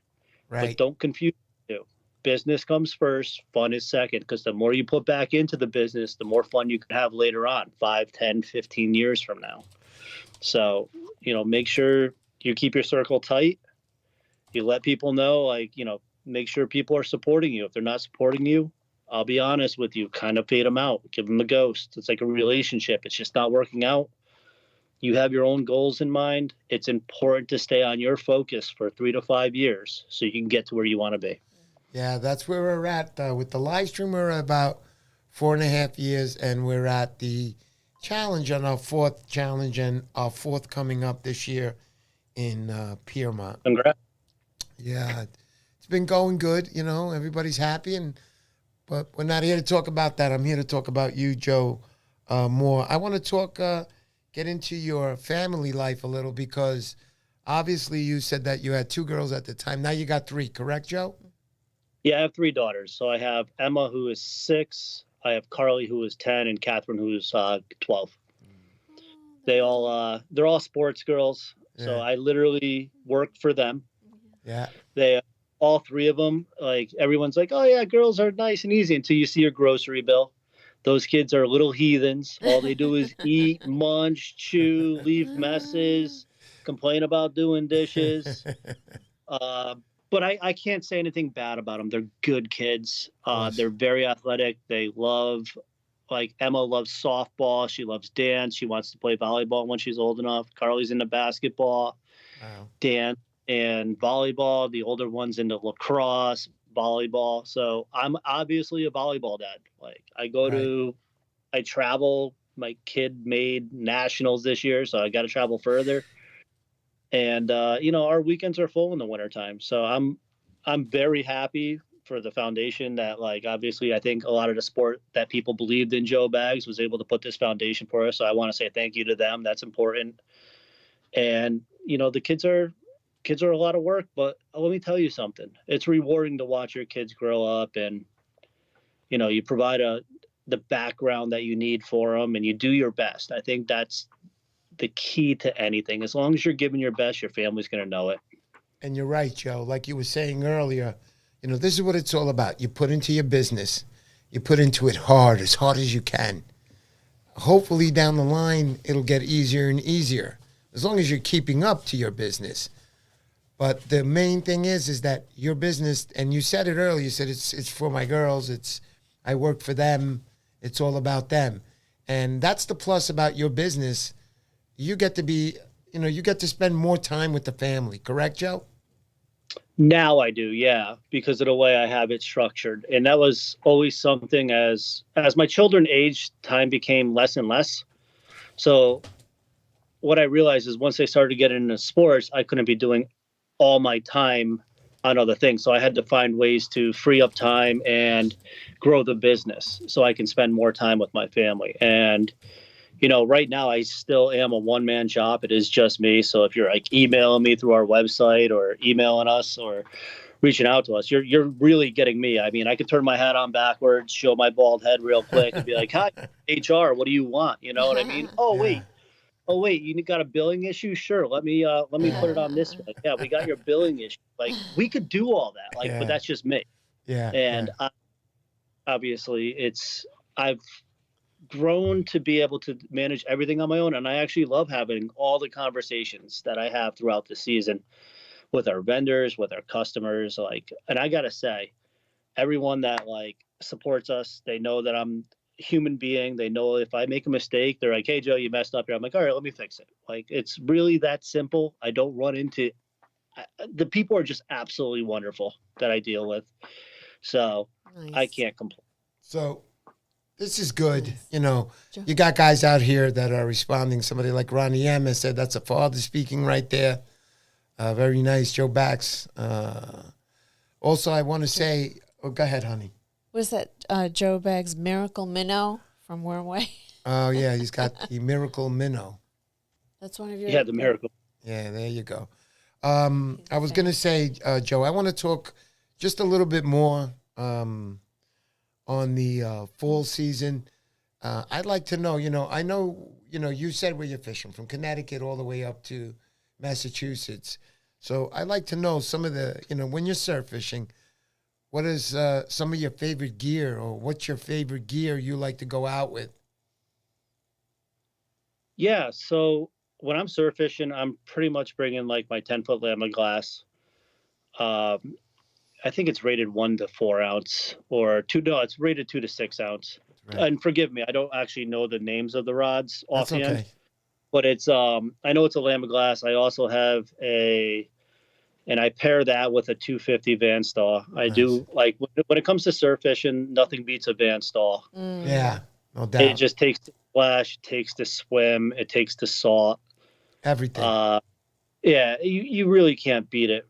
Right. But don't confuse the 2. Business comes first, fun is second, because the more you put back into the business, the more fun you can have later on, 5, 10, 15 years from now. So, you know, make sure you keep your circle tight. You let people know, like, you know, make sure people are supporting you. If they're not supporting you, I'll be honest with you, kind of fade them out, give them a ghost. It's like a relationship. It's just not working out. You have your own goals in mind. It's important to stay on your focus for 3 to 5 years so you can get to where you want to be. Yeah, that's where we're at. With the live stream, we're at about 4.5 years, and we're at the challenge on our 4th challenge, and our 4th coming up this year in Piermont. Congrats. Yeah, it's been going good. You know, everybody's happy, but we're not here to talk about that. I'm here to talk about you, Joe, more. I want to get into your family life a little, because obviously you said that you had 2 girls at the time. Now you got 3, correct, Joe? Yeah, I have 3 daughters. So I have Emma, who is 6. I have Carly, who is 10, and Catherine, who is 12. they're all sports girls. So I literally work for them. Yeah. They all three of them, like everyone's like, oh yeah, girls are nice and easy until you see your grocery bill. Those kids are little heathens. All they do is eat, munch, chew, leave messes, complain about doing dishes. But I can't say anything bad about them. They're good kids. They're very athletic. They love, like Emma loves softball. She loves dance. She wants to play volleyball when she's old enough. Carly's into basketball, dance, and volleyball. The older one's into lacrosse, volleyball. So I'm obviously a volleyball dad. Like I travel. My kid made nationals this year, so I got to travel further. And our weekends are full in the wintertime. So I'm very happy for the foundation that, like, obviously I think a lot of the sport that people believed in Joe BAGGS was able to put this foundation for us. So I want to say thank you to them. That's important. And the kids are a lot of work, but let me tell you something. It's rewarding to watch your kids grow up, and you provide the background that you need for them, and you do your best. I think that's the key to anything. As long as you're giving your best, your family's going to know it. And you're right, Joe. Like you were saying earlier, this is what it's all about. You put into your business, you put into it as hard as you can. Hopefully down the line, it'll get easier and easier, as long as you're keeping up to your business. But the main thing is that your business, and you said it earlier, you said it's for my girls, I work for them, it's all about them. And that's the plus about your business. You get to be, you get to spend more time with the family. Correct, Joe? Now I do, yeah, because of the way I have it structured. And that was always something as my children aged, time became less and less. So what I realized is once they started getting into sports, I couldn't be doing all my time on other things. So I had to find ways to free up time and grow the business so I can spend more time with my family. And right now I still am a one-man shop. It is just me. So if you're like emailing me through our website or emailing us or reaching out to us, you're really getting me. I mean, I could turn my hat on backwards, show my bald head real quick and be like, hi, HR, what do you want? You know what I mean? Oh, wait, you got a billing issue? Sure. Let me put it on this one. Yeah, we got your billing issue. Like, we could do all that. Like, but that's just me. Yeah. And obviously I've grown to be able to manage everything on my own. And I actually love having all the conversations that I have throughout the season with our vendors, with our customers. And I got to say, everyone that supports us, they know that I'm a human being. They know if I make a mistake, they're like, hey, Joe, you messed up here. I'm like, all right, let me fix it. It's really that simple. I don't run into the people are just absolutely wonderful that I deal with. So nice. I can't complain. So this is good. You got guys out here that are responding. Somebody like Ronnie M has said that's a father speaking right there. Very nice, Joe BAGGS. Also, I want to say, go ahead, honey. Was that Joe BAGGS' Miracle Minnow from Wormway? Oh, yeah, he's got the Miracle Minnow. That's one of your... Yeah, the Miracle. Yeah, there you go. I was going to say, Joe, I want to talk just a little bit more on the fall season. I'd like to know, I know, you said where you're fishing, from Connecticut all the way up to Massachusetts. So I'd like to know some of the, when you're surf fishing, what is some of your favorite gear, or what's your favorite gear you like to go out with? Yeah, so when I'm surf fishing, I'm pretty much bringing my 10-foot Lama glass. I think it's rated 1 to 4 ounce it's rated 2 to 6 ounce. Right. And forgive me, I don't actually know the names of the rods offhand. Okay. But it's I know it's a Lama glass. I also have and I pair that with a 250 Van Stahl. I do when it comes to surf fishing, nothing beats a Van Stahl. Mm. Yeah, no doubt. It just takes the splash, takes the swim, it takes the salt. Everything. Yeah, you really can't beat it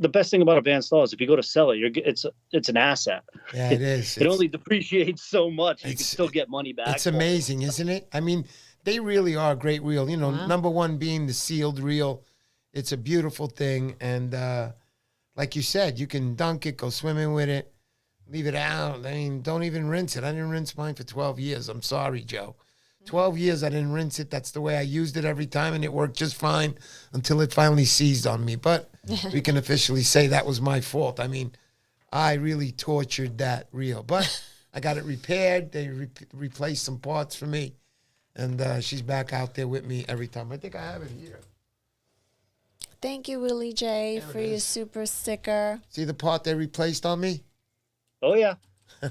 the best thing about a Van Stahl is if you go to sell it, it's an asset. Yeah, it is. It only depreciates so much. You can still get money back. It's amazing, isn't it? I mean, they really are a great reel. Wow. Number one being the sealed reel. It's a beautiful thing. And like you said, you can dunk it, go swimming with it, leave it out. I mean, don't even rinse it. I didn't rinse mine for 12 years. I'm sorry, Joe. 12 years I didn't rinse it. That's the way I used it every time, and it worked just fine until it finally seized on me. But we can officially say that was my fault. I mean, I really tortured that reel. But I got it repaired. They replaced some parts for me. And she's back out there with me every time. I think I have it here. Thank you, Willie J, for your super sticker. See the part they replaced on me? Oh, yeah. I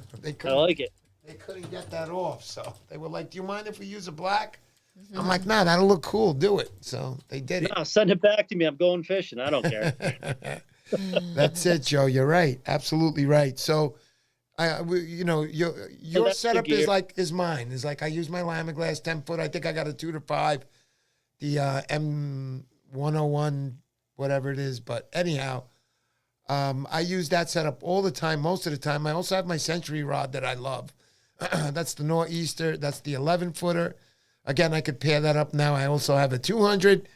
like it. They couldn't get that off, so they were like, do you mind if we use a black? I'm like, nah, that'll look cool. Do it. So they did it. No, send it back to me. I'm going fishing. I don't care. That's it, Joe. You're right. Absolutely right. So, your setup is mine. Is like I use my Lamiglass 10-foot. I think I got a 2 to 5, the M101, whatever it is. But anyhow, I use that setup all the time, most of the time. I also have my Century rod that I love. That's the Nor'easter. That's the 11-footer. Again, I could pair that up now. I also have a 200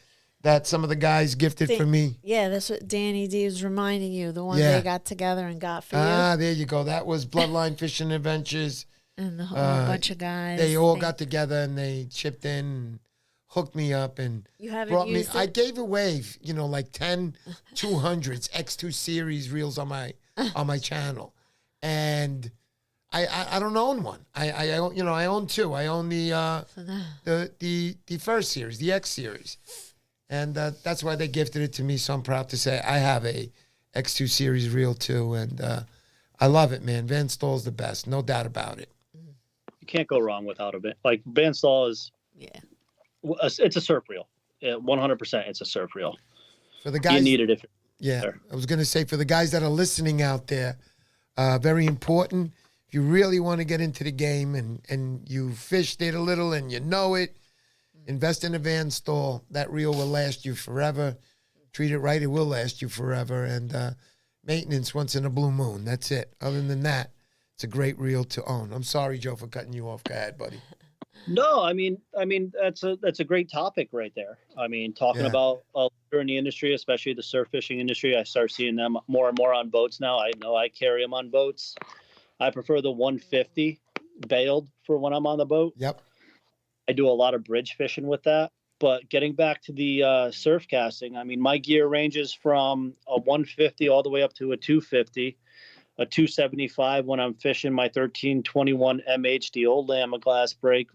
that some of the guys gifted for me. Yeah, that's what Danny D was reminding you, the one they got together and got for you. Ah, there you go. That was Bloodline Fishing Adventures. And the whole bunch of guys. They all got together and they chipped in and hooked me up and you haven't used it? I gave away, like 10 200s X2 series reels on my channel. And I don't own one. I own 2. I own the first series, the X series. And that's why they gifted it to me. So I'm proud to say I have a X2 series reel too. And I love it, man. Van Staal's the best. No doubt about it. You can't go wrong without it. Like Van Staal is, it's a surf reel. 100% it's a surf reel. For the guys, you need it I was going to say for the guys that are listening out there, very important. If you really want to get into the game and you fished it a little and you know it, invest in a Van Staal. That reel will last you forever. Treat it right, it will last you forever. And maintenance once in a blue moon. That's it. Other than that, it's a great reel to own. I'm sorry, Joe, for cutting you off. Go ahead, buddy. No, I mean that's a great topic right there. I mean, talking about in the industry, especially the surf fishing industry, I start seeing them more and more on boats now. I know I carry them on boats. I prefer the 150 bailed for when I'm on the boat. Yep. I do a lot of bridge fishing with that. But getting back to the surf casting, I mean, my gear ranges from a 150 all the way up to a 250, a 275 when I'm fishing my 1321 MH, the old Lamiglass break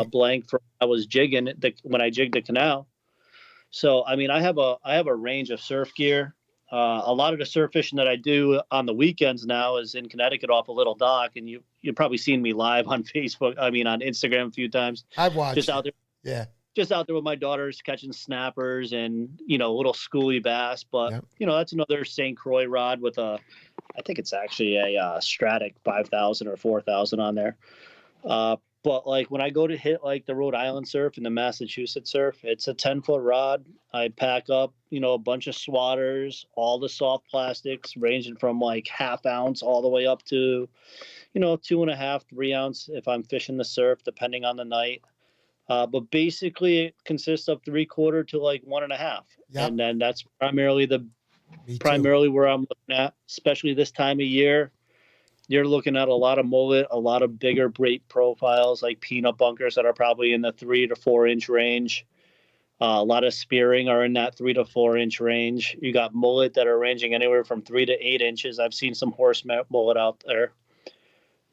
blank for I was jigging when I jigged the canal. So, I mean, I have a range of surf gear. A lot of the surf fishing that I do on the weekends now is in Connecticut off a little dock, and you've probably seen me live on Facebook. I mean, on Instagram a few times. I've watched. Just out there. Yeah. Just out there with my daughters catching snappers and little schoolie bass. But that's another St. Croix rod with I think it's actually a Stratic 5000 or 4000 on there. But like when I go to hit like the Rhode Island surf and the Massachusetts surf, it's a 10-foot rod. I pack up, a bunch of swatters, all the soft plastics ranging from like half ounce all the way up to, 2.5, 3 ounce if I'm fishing the surf, depending on the night. But basically it consists of 3/4 to like 1.5. Yep. And then that's primarily where I'm looking at, especially this time of year. You're looking at a lot of mullet, a lot of bigger braid profiles like peanut bunkers that are probably in the 3 to 4 inch range. A lot of spearing are in that 3 to 4 inch range. You got mullet that are ranging anywhere from 3 to 8 inches. I've seen some horse mullet out there.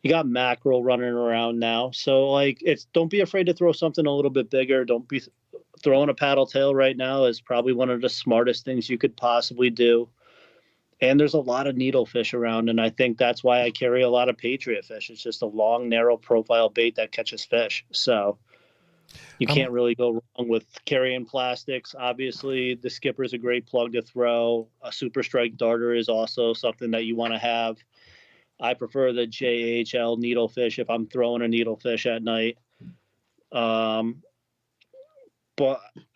You got mackerel running around now. So like don't be afraid to throw something a little bit bigger. Don't be throwing a paddle tail right now is probably one of the smartest things you could possibly do. And there's a lot of needlefish around, and I think that's why I carry a lot of Patriot fish. It's just a long, narrow profile bait that catches fish. So you can't really go wrong with carrying plastics. Obviously, the skipper is a great plug to throw. A Super Strike darter is also something that you want to have. I prefer the JHL needlefish if I'm throwing a needlefish at night. But,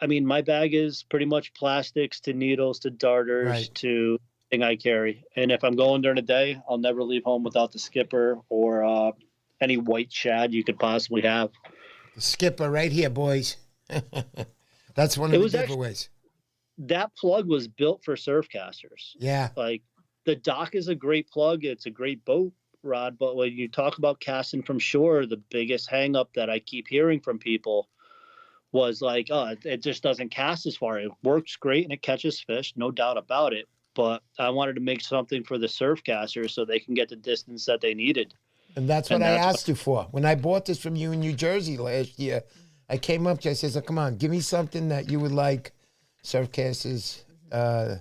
I mean, my bag is pretty much plastics to needles to darters to thing I carry. And if I'm going during the day, I'll never leave home without the skipper or any white shad you could possibly have. The skipper right here, boys. That's one of the giveaways. That plug was built for surfcasters. Yeah. Like the dock is a great plug. It's a great boat Rod, but when you talk about casting from shore, the biggest hang up that I keep hearing from people was like, oh, it just doesn't cast as far. It works great and it catches fish, no doubt about it. But I wanted to make something for the surf casters so they can get the distance that they needed. And that's what I asked you for. When I bought this from you in New Jersey last year, I came up to you, I says, oh, come on, give me something that you would like surfcasters, to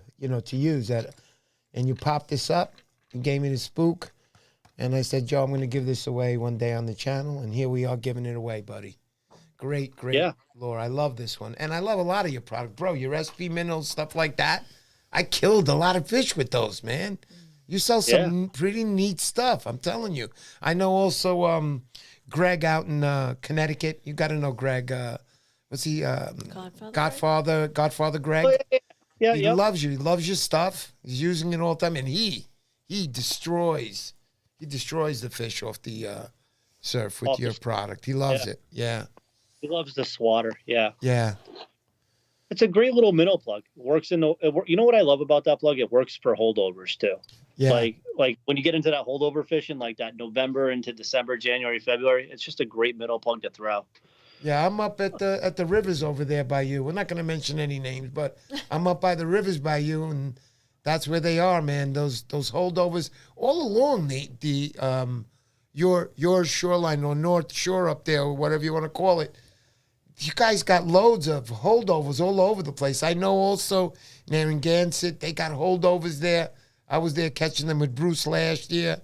use. And you popped this up, you gave me the spook, and I said, Joe, I'm going to give this away one day on the channel, and here we are giving it away, buddy. Great lure. I love this one. And I love a lot of your product. Bro, your SP minerals, stuff like that. I killed a lot of fish with those, man. You sell some pretty neat stuff, I'm telling you. I know also Greg out in Connecticut. You got to know Greg. What's he? Godfather Greg. Oh, yeah. He loves you. He loves your stuff. He's using it all the time. And he destroys the fish off the surf with your product. He loves it. Yeah. He loves the swatter. Yeah. Yeah. It's a great little minnow plug. It works you know what I love about that plug? It works for holdovers too. Yeah. Like when you get into that holdover fishing, like that November into December, January, February, it's just a great minnow plug to throw. Yeah, I'm up at the rivers over there by you. We're not going to mention any names, but I'm up by the rivers by you, and that's where they are, man. Those holdovers all along your shoreline or North Shore up there, or whatever you want to call it. You guys got loads of holdovers all over the place. I know also Narragansett, they got holdovers there. I was there catching them with Bruce last year.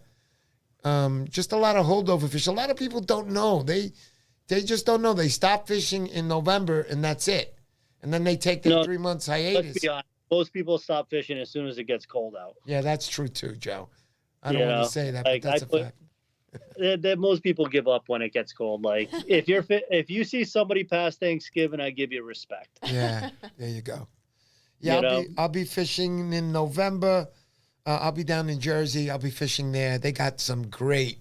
Just a lot of holdover fish. A lot of people don't know. They just don't know. They stop fishing in November, and that's it. And then they take their 3 months hiatus. Let's be honest. Most people stop fishing as soon as it gets cold out. Yeah, that's true too, Joe. I don't want to say that, but that's a fact. That most people give up when it gets cold. Like if you see somebody past Thanksgiving, I give you respect. Yeah, there you go. Yeah, I'll be fishing in November. I'll be down in Jersey. I'll be fishing there. They got some great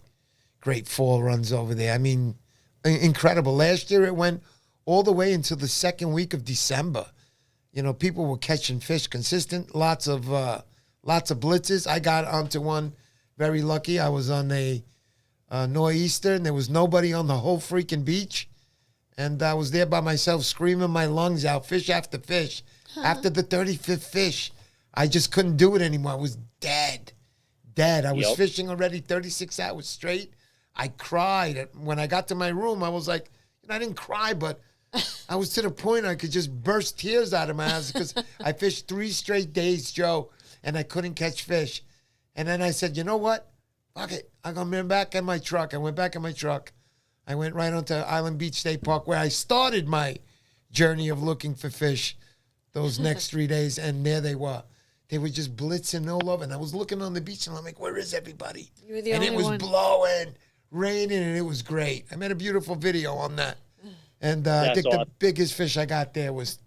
fall runs over there. I mean, incredible. Last year it went all the way until the second week of December. You know, people were catching fish consistent. Lots of blitzes. I got onto one. Very lucky. I was on a nor'easter, and there was nobody on the whole freaking beach. And I was there by myself screaming my lungs out, fish after fish. After the 35th fish, I just couldn't do it anymore. I was dead. I was fishing already 36 hours straight. I cried. When I got to my room, I was like, I didn't cry, but I was to the point I could just burst tears out of my eyes because I fished 3 straight days, Joe, and I couldn't catch fish. And then I said, you know what? Fuck it. I'm going to be back in my truck. I went back in my truck. I went right onto Island Beach State Park where I started my journey of looking for fish those next 3 days, and there they were. They were just blitzing all over, and I was looking on the beach, and I'm like, where is everybody? You were the and only it was one. blowing, raining, and it was great. I made a beautiful video on that. And I think the biggest fish I got there was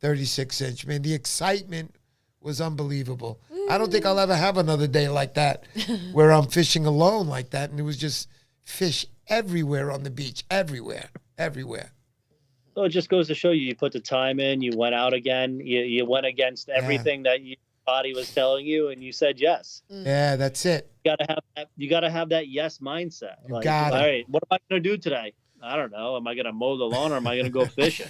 36-inch. Man, the excitement was unbelievable. I don't think I'll ever have another day like that where I'm fishing alone like that, and it was just fish everywhere on the beach, everywhere. So it just goes to show you put the time in, you went out again, you went against everything that your body was telling you, and you said yes. Yeah, that's it. You gotta have that yes mindset. You got it. All right, what am I gonna do today? I don't know. Am I gonna mow the lawn or am I gonna go fishing?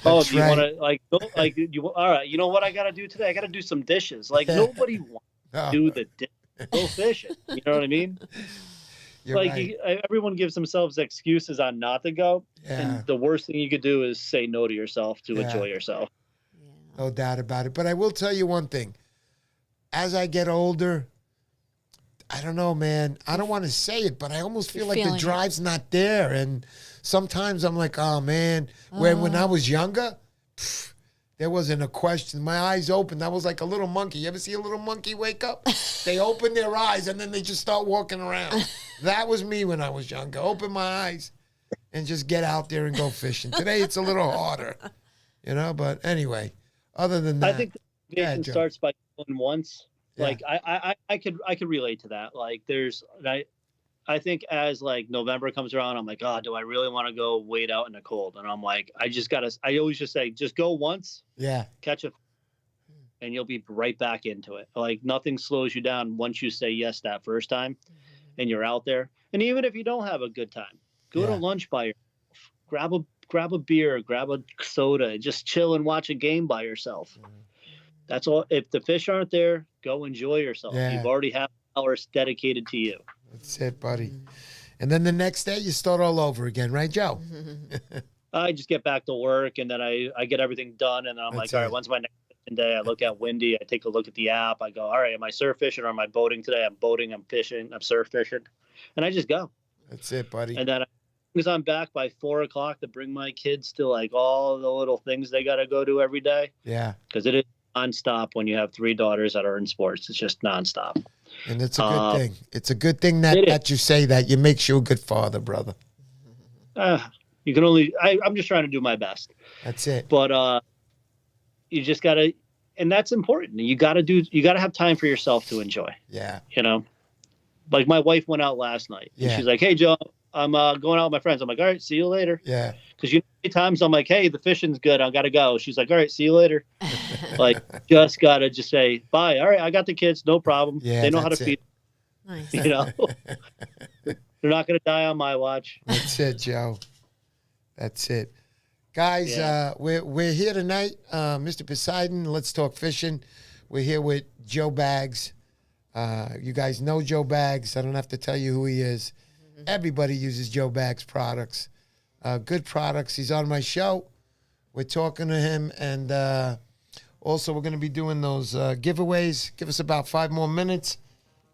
Oh, do you want to all right? You know what I gotta do today? I gotta do some dishes. Like nobody wants to do the dishes. Go fishing. You know what I mean? You're right. Everyone gives themselves excuses on not to go, and the worst thing you could do is say no to yourself to enjoy yourself. Yeah. No doubt about it. But I will tell you one thing: as I get older, I don't know, man. I don't want to say it, but I almost feel like the drive's not there, and sometimes I'm like, oh man. When I was younger, there wasn't a question. My eyes opened. I was like a little monkey. You ever see a little monkey wake up? They open their eyes and then they just start walking around. That was me when I was younger. Open my eyes and just get out there and go fishing. Today it's a little harder, But anyway, other than that, I think the motivation starts by going once. Yeah. Like I could relate to that. Like I think as like November comes around, I'm like, do I really want to go wade out in the cold? And I'm like, I always just say, just go once. Yeah. Catch a. and you'll be right back into it. Like nothing slows you down once you say yes that first time and you're out there. And even if you don't have a good time, go to lunch by yourself, grab a beer, grab a soda, just chill and watch a game by yourself. That's all. If the fish aren't there, go enjoy yourself. Yeah. You've already had hours dedicated to you. That's it, buddy. And then the next day you start all over again, right, Joe? I just get back to work, and then I get everything done, and I'm like, all right, when's my next fishing day? I look at Windy. I take a look at the app. I go, all right, am I surf fishing or am I boating today? I'm boating, I'm fishing, I'm surf fishing. And I just go. That's it, buddy. And then because I'm back by 4 o'clock to bring my kids to like all the little things they got to go do every day. Yeah. Because it is nonstop when you have 3 daughters that are in sports. It's just nonstop. And it's a good thing. It's a good thing that you say that. You makes you a good father, brother. You can only, I'm just trying to do my best. That's it. But you just got to, and that's important. You got to have time for yourself to enjoy. Yeah. You know, like my wife went out last night. Yeah. And she's like, hey, Joe, I'm going out with my friends. I'm like, all right, see you later. Yeah. Because you know, many times I'm like, hey, the fishing's good. I got to go. She's like, all right, see you later. Like, just got to just say, bye. All right, I got the kids. No problem. Yeah, they know how to that's feed. Nice. You know, they're not going to die on my watch. That's it, Joe. That's it. Guys, we're here tonight. Mr. Poseidon, let's talk fishing. We're here with Joe BAGGS. You guys know Joe BAGGS. I don't have to tell you who he is. Everybody uses Joe BAGGS products. Good products. He's on my show. We're talking to him. And also, we're going to be doing those giveaways. Give us about 5 more minutes.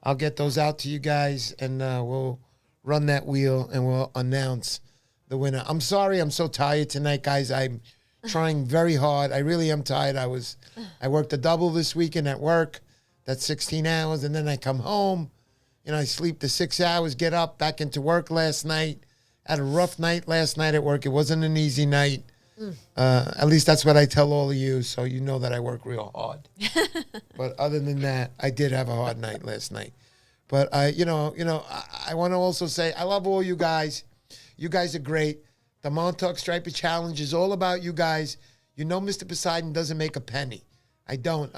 I'll get those out to you guys. And we'll run that wheel and we'll announce the winner. I'm sorry I'm so tired tonight, guys. I'm trying very hard. I really am tired. I worked a double this weekend at work. That's 16 hours. And then I come home. You know, I sleep the 6 hours, get up, back into work last night. Had a rough night last night at work. It wasn't an easy night. At least that's what I tell all of you, so you know that I work real hard. But other than that, I did have a hard night last night. But I want to also say I love all you guys. You guys are great. The Montauk Striper Challenge is all about you guys. You know, Mr. Poseidon doesn't make a penny. I don't.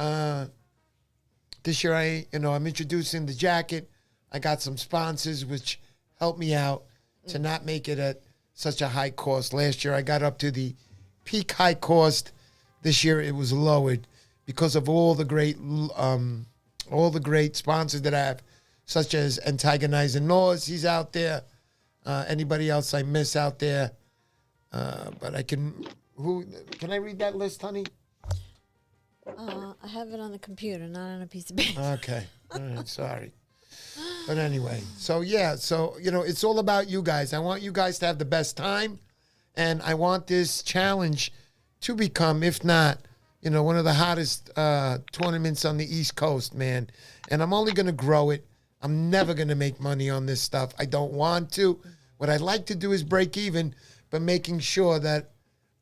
This year, I'm introducing the jacket. I got some sponsors which helped me out to not make it at such a high cost. Last year, I got up to the peak high cost. This year, it was lowered because of all the great sponsors that I have, such as Antagonizing Laws. He's out there. Anybody else I miss out there? But I can. Can I read that list, honey? I have it on the computer, not on a piece of paper. Okay. All right. Sorry. But anyway, so it's all about you guys. I want you guys to have the best time, and I want this challenge to become, if not, one of the hottest tournaments on the East Coast, man. And I'm only going to grow it. I'm never going to make money on this stuff. I don't want to. What I'd like to do is break even, but making sure that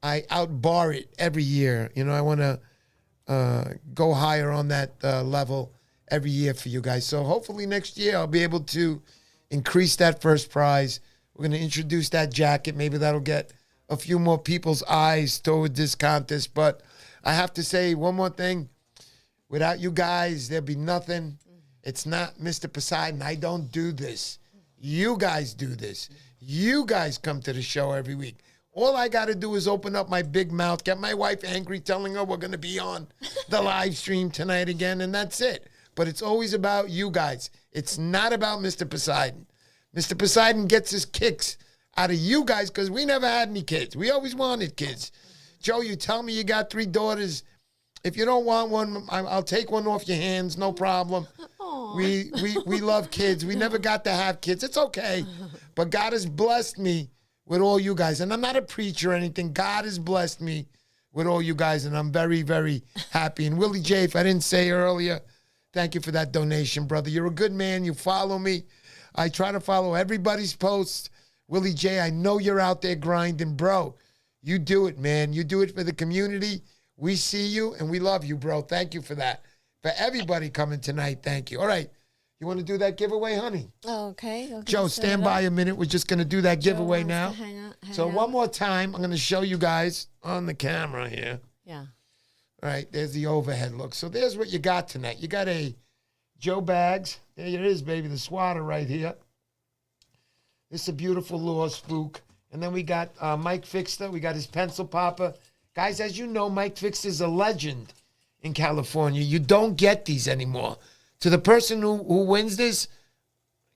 I outbar it every year. I want to go higher on that level every year for you guys. So hopefully next year I'll be able to increase that first prize. We're going to introduce that jacket. Maybe that'll get a few more people's eyes toward this contest. But I have to say one more thing. Without you guys, there'd be nothing. It's not Mr. Poseidon. I don't do this. You guys do this. You guys come to the show every week. All I got to do is open up my big mouth, get my wife angry, telling her we're going to be on the live stream tonight again, and that's it. But it's always about you guys. It's not about Mr. Poseidon. Mr. Poseidon gets his kicks out of you guys because we never had any kids. We always wanted kids. Joe, you tell me you got 3 daughters. If you don't want one, I'll take one off your hands, no problem. We love kids. We never got to have kids. It's okay. But God has blessed me with all you guys. And I'm not a preacher or anything. God has blessed me with all you guys, and I'm very, very happy. And Willie J, if I didn't say earlier, thank you for that donation, brother. You're a good man. You follow me. I try to follow everybody's posts. Willie J, I know you're out there grinding. Bro, you do it, man. You do it for the community. We see you, and we love you, bro. Thank you for that. For everybody coming tonight, thank you. All right. You want to do that giveaway, honey? Okay. Joe, stand by a minute. We're just going to do that giveaway now. Hang So on. one more time, I'm going to show you guys on the camera here. Yeah. All right, there's the overhead look. So there's what you got tonight. You got a Joe BAGGS. There it is, baby, the swatter right here. This is a beautiful lure, spook. And then we got Mike Fixter. We got his pencil popper. Guys, as you know, Mike Fixter's a legend in California. You don't get these anymore. To the person who wins this,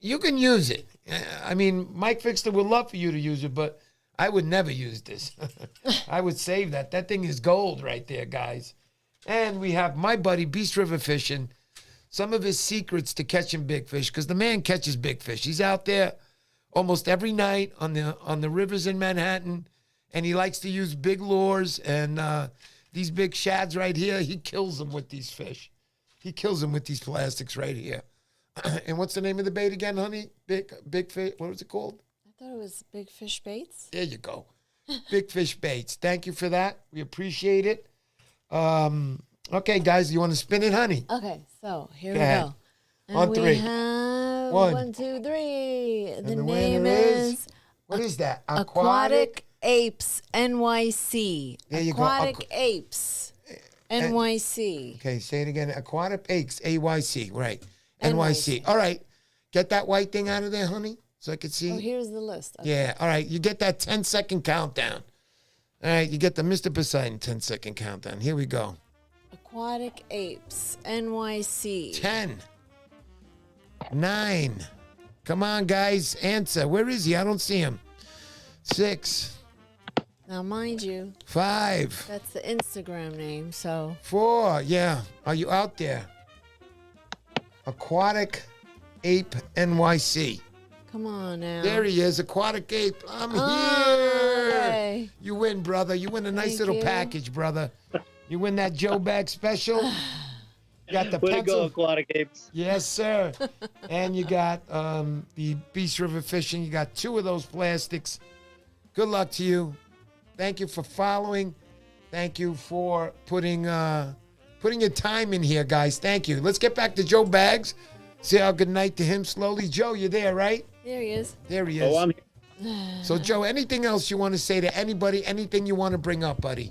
you can use it. I mean, Mike Fixter would love for you to use it, but I would never use this. I would save that. That thing is gold right there, guys. And we have my buddy, Beast River Fishing, some of his secrets to catching big fish, because the man catches big fish. He's out there almost every night on the rivers in Manhattan, and he likes to use big lures, and these big shads right here, he kills them with these fish. He kills them with these plastics right here. And what's the name of the bait again, honey? Big fish. What was it called? I thought it was Big Fish Baits. There you go. Big Fish Baits. Thank you for that. We appreciate it. Okay, guys, you want to spin it, honey? Okay, so here Go we ahead. go. And On three. we have One. 1, 2, 3. And The the name winner is what is that? Aquatic Apes NYC. There you go. Aquatic Apes NYC. Okay, say it again. Aquatic Apes, AYC, right. NYC. NYC. All right. Get that white thing out of there, honey, so I can see. Oh, here's the list. Okay. Yeah, all right. You get that 10-second countdown. All right, you get the Mr. Poseidon 10-second countdown. Here we go. Aquatic Apes NYC. 10, 9. Come on, guys. Answer. Where is he? I don't see him. 6, Now, mind you, 5, that's the Instagram name, so 4. Yeah. Are you out there? Aquatic Ape NYC. come on now. There he is, Aquatic Ape. I'm Oh, here. hey. You win, brother. You win a nice Thank little you. package, brother. You win that Joe Bag special. You got the Way to pencil. go, Aquatic Apes. Yes, sir. And you got the Beast River Fishing. You got 2 of those plastics. Good luck to you. Thank you for following. Thank you for putting your time in here, guys. Thank you. Let's get back to Joe BAGGS. Say our good night to him slowly. Joe, you're there, right? There he is. There he is. Oh, I'm here. So, Joe, anything else you want to say to anybody? Anything you want to bring up, buddy?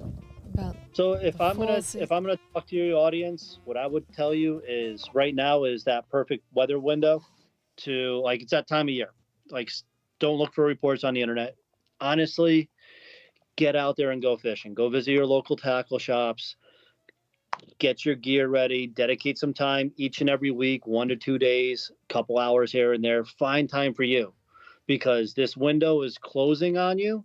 About So if I'm gonna False- talk to your audience, what I would tell you is right now is that perfect weather window to like it's that time of year. Like don't look for reports on the internet. Honestly, get out there and go fishing. Go visit your local tackle shops. Get your gear ready. Dedicate some time each and every week, 1 to 2 days, couple hours here and there. Find time for you because this window is closing on you.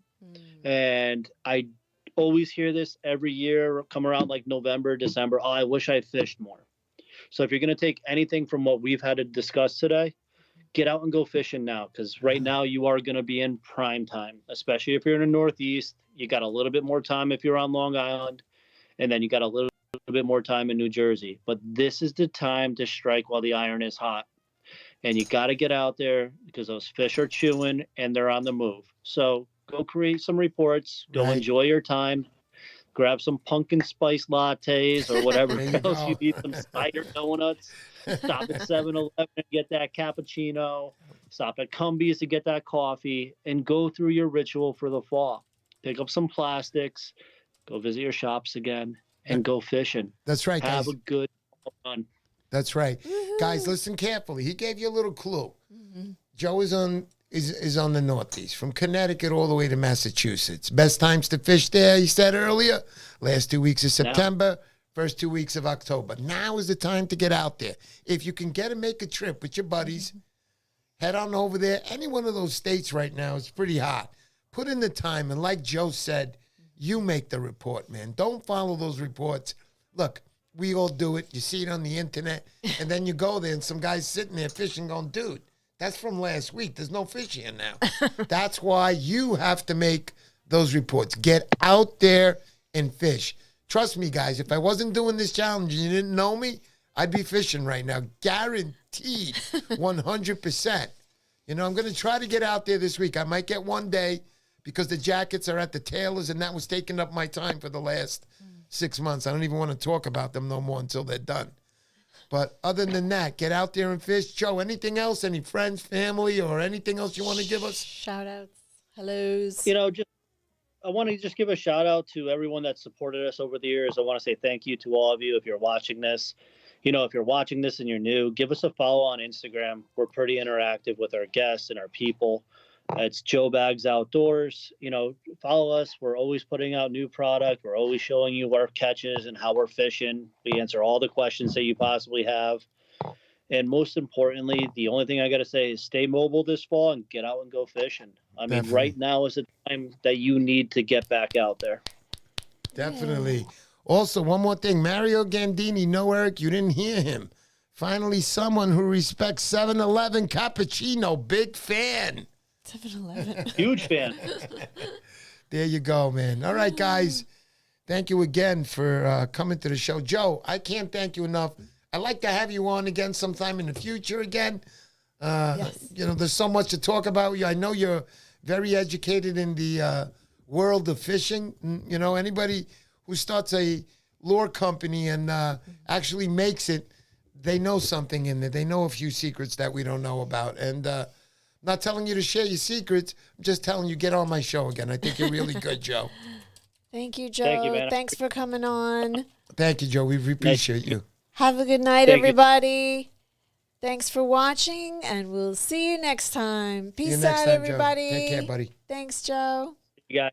And I always hear this every year, come around like November, December. Oh, I wish I fished more. So if you're going to take anything from what we've had to discuss today, get out and go fishing now. Because right now you are going to be in prime time, especially if you're in the Northeast. You got a little bit more time if you're on Long Island, and then you got a little bit more time in New Jersey. But this is the time to strike while the iron is hot. And you got to get out there because those fish are chewing and they're on the move. So go create some reports. Go Right. enjoy your time. Grab some pumpkin spice lattes or whatever There you else go. you need. Some cider donuts. Stop at 7-Eleven and get that cappuccino. Stop at Cumbies to get that coffee. And go through your ritual for the fall. Pick up some plastics. Go visit your shops again. And go fishing. That's right, guys. Have a good fun. That's right. Guys, listen carefully. He gave you a little clue. Joe is on the Northeast, from Connecticut all the way to Massachusetts. Best times to fish there, he said earlier, last 2 weeks of September, first 2 weeks of October. Now is the time to get out there. If you can make a trip with your buddies, head on over there. Any one of those states right now is pretty hot. Put in the time, and like Joe said, you make the report, man. Don't follow those reports. Look, we all do it. You see it on the internet, and then you go there, and some guy's sitting there fishing going, dude, that's from last week. There's no fish here now. That's why you have to make those reports. Get out there and fish. Trust me, guys, if I wasn't doing this challenge and you didn't know me, I'd be fishing right now. Guaranteed, 100%. You know, I'm going to try to get out there this week. I might get one day because the jackets are at the tailors, and that was taking up my time for the last 6 months. I don't even want to talk about them no more until they're done. But other than that, get out there and fish. Joe, anything else? Any friends, family, or anything else you want to give us? Shout outs, hellos. You know, just I want to just give a shout out to everyone that supported us over the years. I want to say thank you to all of you. If you're watching this, if you're watching this and you're new, give us a follow on Instagram. We're pretty interactive with our guests and our people. It's Joe Bags Outdoors. Follow us. We're always putting out new product. We're always showing you our catches and how we're fishing. We answer all the questions that you possibly have. And most importantly, the only thing I got to say is stay mobile this fall and get out and go fishing. I mean, right now is the time that you need to get back out there. Definitely. Also, one more thing. Mario Gandini, no, Eric, you didn't hear him. Finally, someone who respects 7-Eleven cappuccino. Big fan. 7-Eleven. Huge fan. There you go, man. All right, guys. Thank you again for coming to the show. Joe, I can't thank you enough. I'd like to have you on again sometime in the future again. Yes. There's so much to talk about. I know you're very educated in the world of fishing. Anybody who starts a lure company and actually makes it, they know something in there. They know a few secrets that we don't know about. And I'm not telling you to share your secrets. I'm just telling you, get on my show again. I think you're really good, Joe. Thank you, Joe. Thank you, man. Thanks for coming on. Thank you, Joe. We appreciate you. Have a good night, Thank you. everybody. Thanks for watching, and we'll see you next time. See you Peace next out, time, Joe. everybody. Take care, buddy. Thanks, Joe. You got